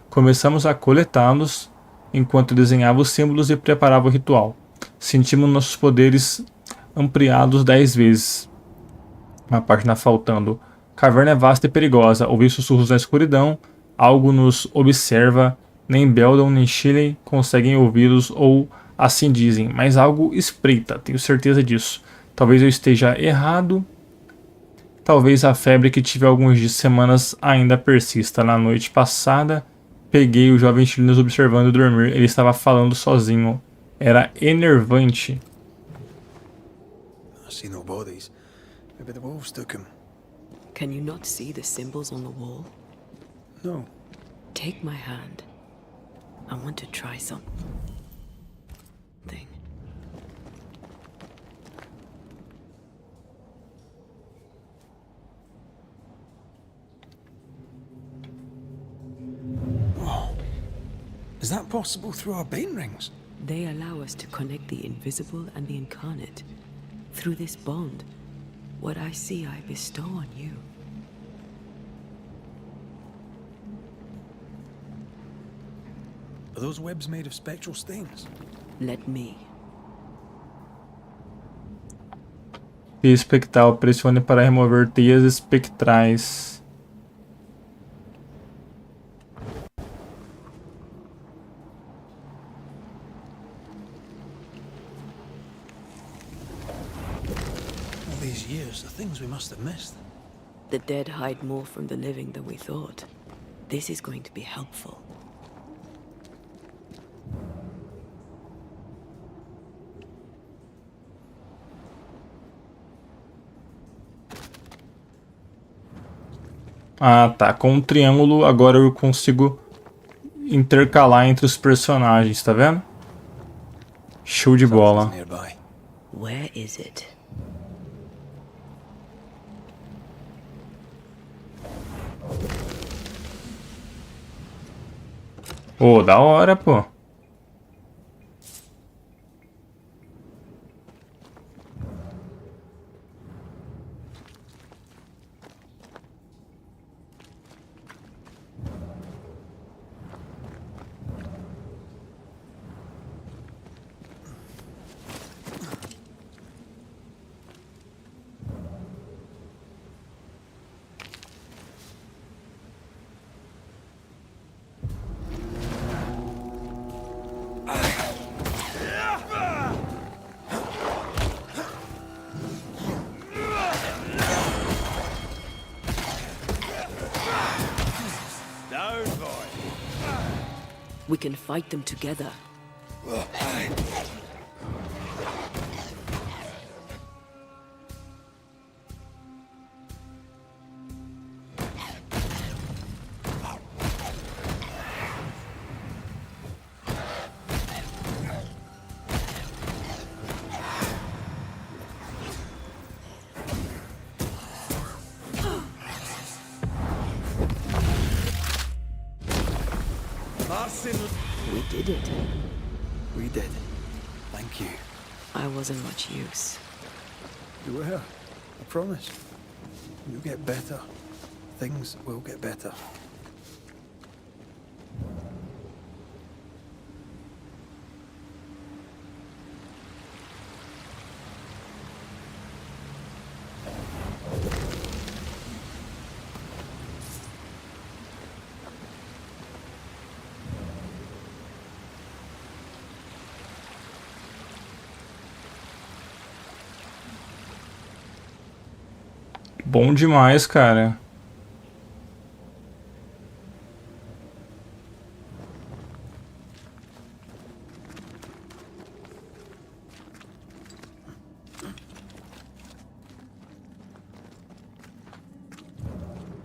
Começamos a coletá-los enquanto desenhava os símbolos e preparava o ritual. Sentimos nossos poderes ampliados 10 vezes. Uma página faltando. Caverna é vasta e perigosa. Ouvi sussurros na escuridão. Algo nos observa. Nem Beldon nem Shiley conseguem ouvi-los, ou assim dizem, mas algo espreita, tenho certeza disso. Talvez eu esteja errado. Talvez a febre que tive há algumas semanas ainda persista. Na noite passada, peguei o jovem Shiley nos observando dormir. Ele estava falando sozinho. Era enervante. I see no bodies. Maybe the wolves took him. Can you not see the symbols on the wall? No. Take my hand. I want to try something. Is that possible through our bane rings? They allow us to connect the invisible and the incarnate. Through this bond, what I see I bestow on you. Are those webs made of spectral stains? Let me. Teia espectral. Pressione para remover teias espectrais. All these years, the things we must have missed. The dead hide more from the living than we thought. This is going to be helpful. Ah, tá. Com um triângulo, agora eu consigo intercalar entre os personagens, tá vendo? Show de bola. Where is it? Ô, da hora, pô. We can fight them together. We did it. We did. Thank you. I wasn't much use. You were. I promise. You'll get better. Things will get better. Bom demais, cara.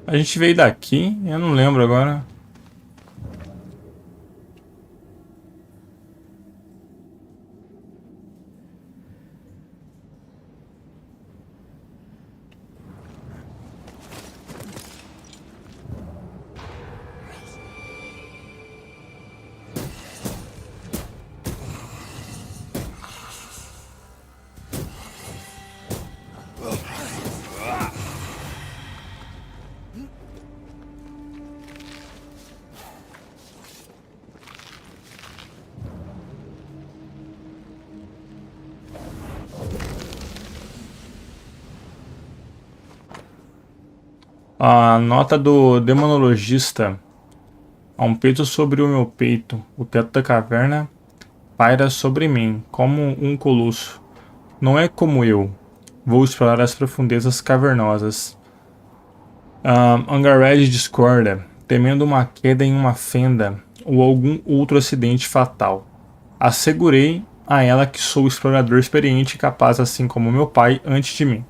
A gente veio daqui? Eu não lembro agora. A nota do demonologista. Há um peito sobre o meu peito. O teto da caverna paira sobre mim, como um colosso. Não é como eu. Vou explorar as profundezas cavernosas. Angared discorda, temendo uma queda em uma fenda ou algum outro acidente fatal. Assegurei a ela que sou explorador experiente e capaz, assim como meu pai antes de mim.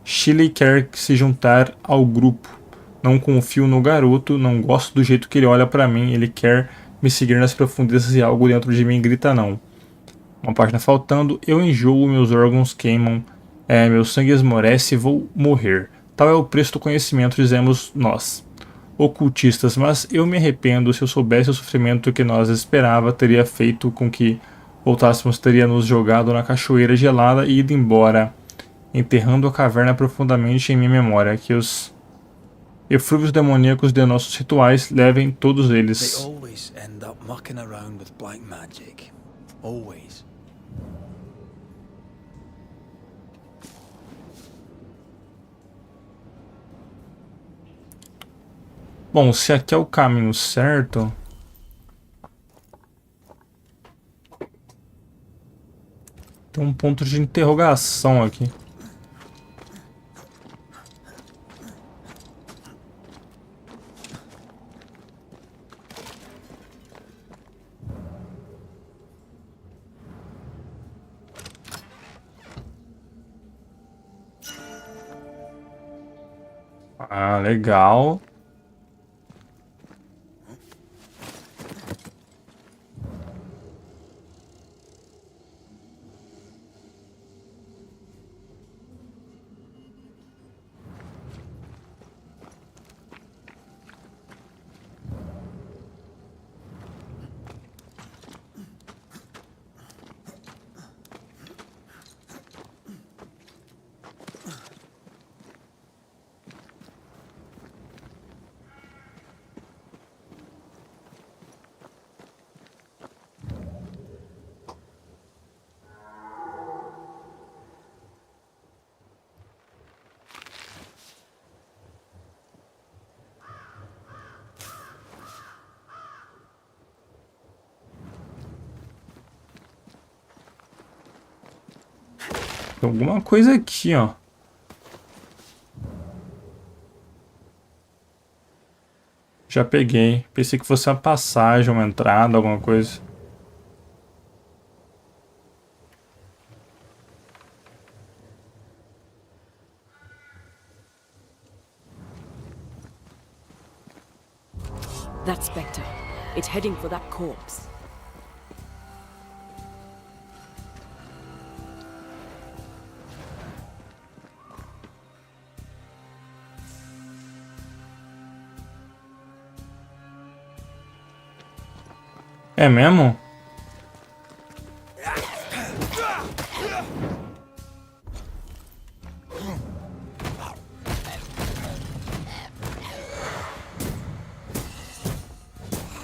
Shirley quer se juntar ao grupo. Não confio no garoto, não gosto do jeito que ele olha pra mim, ele quer me seguir nas profundezas e algo dentro de mim grita não. Uma página faltando, eu enjoo, meus órgãos queimam, meu sangue esmorece e vou morrer. Tal é o preço do conhecimento, dizemos nós. ocultistas, mas eu me arrependo. Se eu soubesse o sofrimento que nós esperava, teria feito com que voltássemos, teria nos jogado na cachoeira gelada e ido embora, enterrando a caverna profundamente em minha memória. Que os eflúvios demoníacos de nossos rituais levem todos They eles. always end up mucking around with black magic. Always. Bom, se aqui é o caminho certo... Tem um ponto de interrogação aqui. Ah, legal. Tem alguma coisa aqui, ó. Já peguei. Pensei que fosse uma passagem, uma entrada, alguma coisa. That spectre. It's heading for that corpse. É mesmo?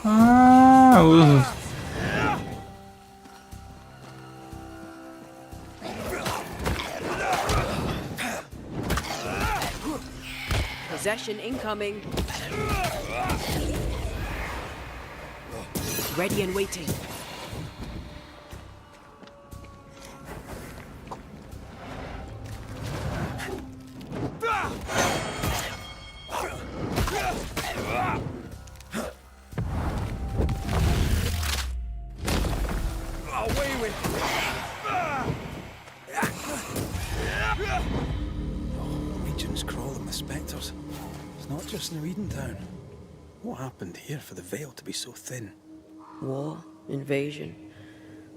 Ah, Possession incoming. Ready and waiting. Legions crawling with spectres. It's not just New Edentown. What happened here for the veil to be so thin? War, invasion,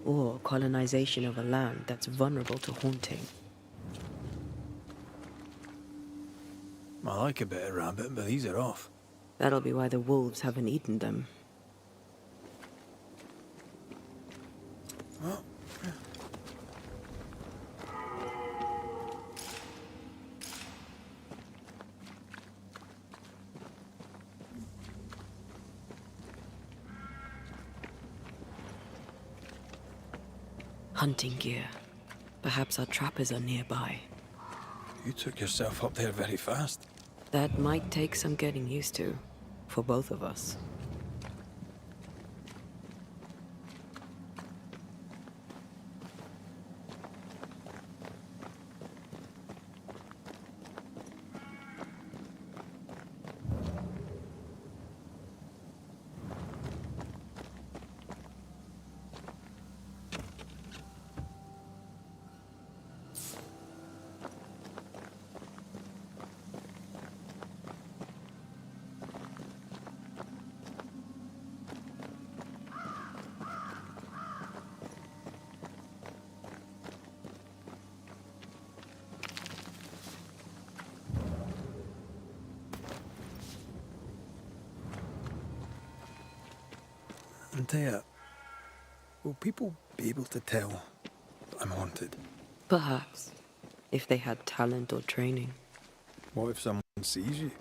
or colonization of a land that's vulnerable to haunting. I like a bit of rabbit, but these are off. That'll be why the wolves haven't eaten them. Oh. Hunting gear. Perhaps our trappers are nearby. You took yourself up there very fast. That might take some getting used to, for both of us. Antea, will people be able to tell that I'm haunted? Perhaps, if they had talent or training. What if someone sees you?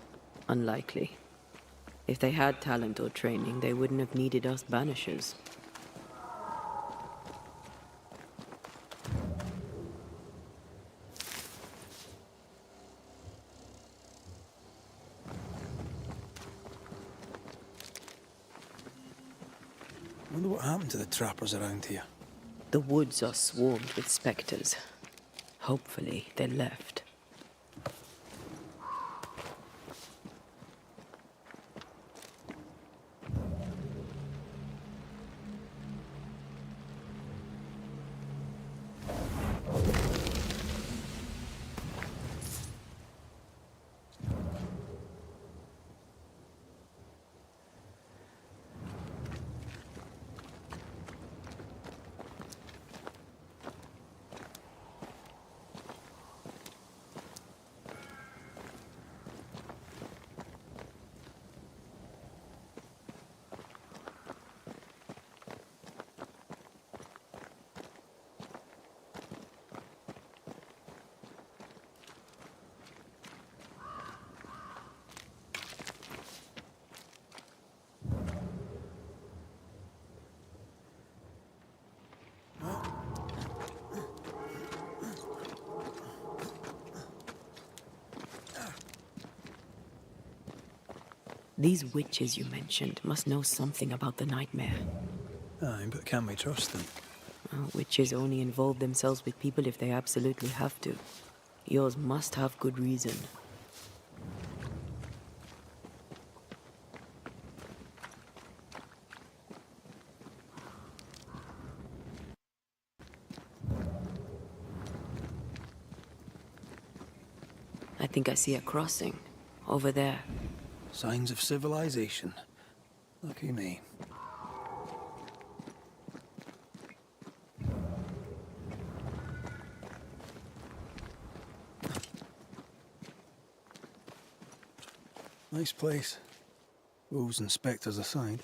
Unlikely. If they had talent or training, they wouldn't have needed us Banishers. I wonder what happened to the trappers around here. The woods are swarmed with spectres. Hopefully, they left. These witches you mentioned must know something about the nightmare. Aye, but can we trust them? Witches only involve themselves with people if they absolutely have to. Yours must have good reason. I think I see a crossing. Over there. Signs of civilization. Lucky me. Nice place. Wolves and spectres aside.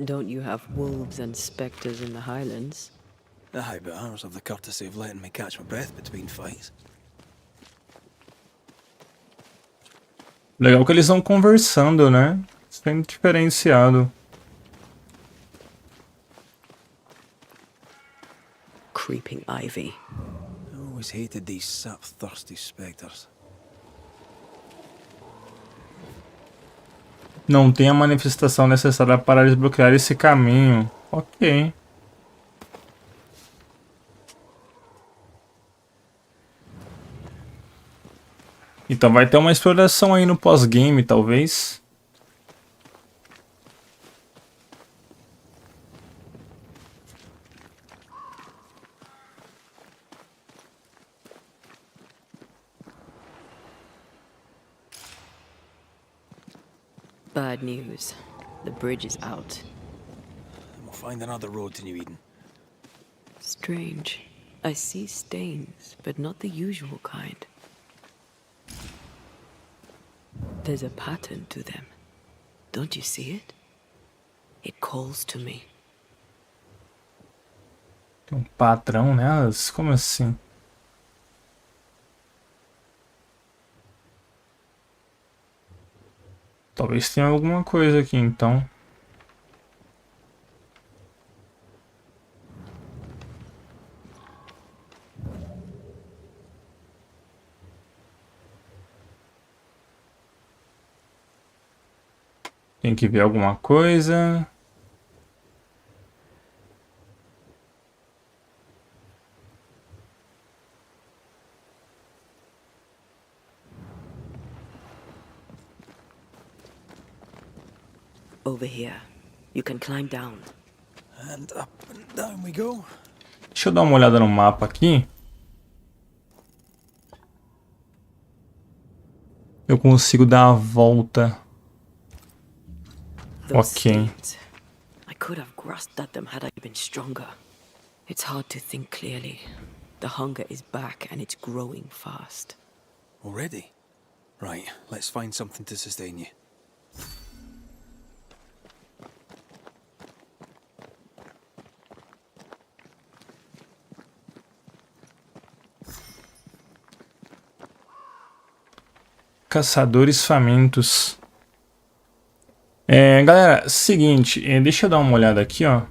Don't you have wolves and spectres in the Highlands? Aye, but ours have the courtesy of letting me catch my breath between fights. Legal que eles vão conversando, né? Isso é diferenciado. Creeping ivy. I always hated these sap-thirsty spectres. Não tem a manifestação necessária para desbloquear esse caminho. Ok. Então vai ter uma exploração aí no pós-game, talvez. Bad news. The bridge is out. We'll find another road to New Eden. Strange. I see stains, but not the usual kind. There's a pattern to them. Don't you see it? It calls to me. Tem um padrão nelas? Como assim? Talvez tenha alguma coisa aqui, então. Tem que ver alguma coisa. Over here. You can climb down. And up and down we go. Deixa eu dar uma olhada no mapa aqui. Eu consigo dar a volta. Ok. I could have grasped at them had I been stronger. It's hard to think clearly. The hunger is back and it's growing fast. Already? Right, let's find something to sustain you. Caçadores famintos. Galera, seguinte, deixa eu dar uma olhada aqui, ó.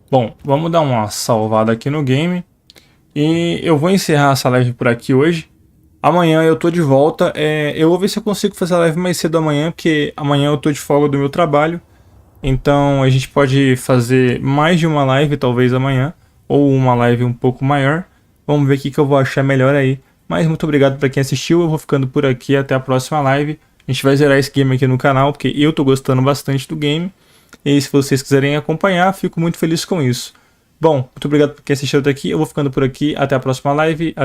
Bom, vamos dar uma salvada aqui no game. E eu vou encerrar essa live por aqui hoje. Amanhã eu tô de volta. Eu vou ver se eu consigo fazer a live mais cedo amanhã, porque amanhã eu tô de folga do meu trabalho. Então a gente pode fazer mais de uma live talvez amanhã, ou uma live um pouco maior. Vamos ver o que eu vou achar melhor aí. Mas muito obrigado para quem assistiu, eu vou ficando por aqui, até a próxima live. A gente vai zerar esse game aqui no canal, porque eu tô gostando bastante do game. E se vocês quiserem acompanhar, fico muito feliz com isso. Bom, muito obrigado por quem assistiu até aqui, eu vou ficando por aqui, até a próxima live.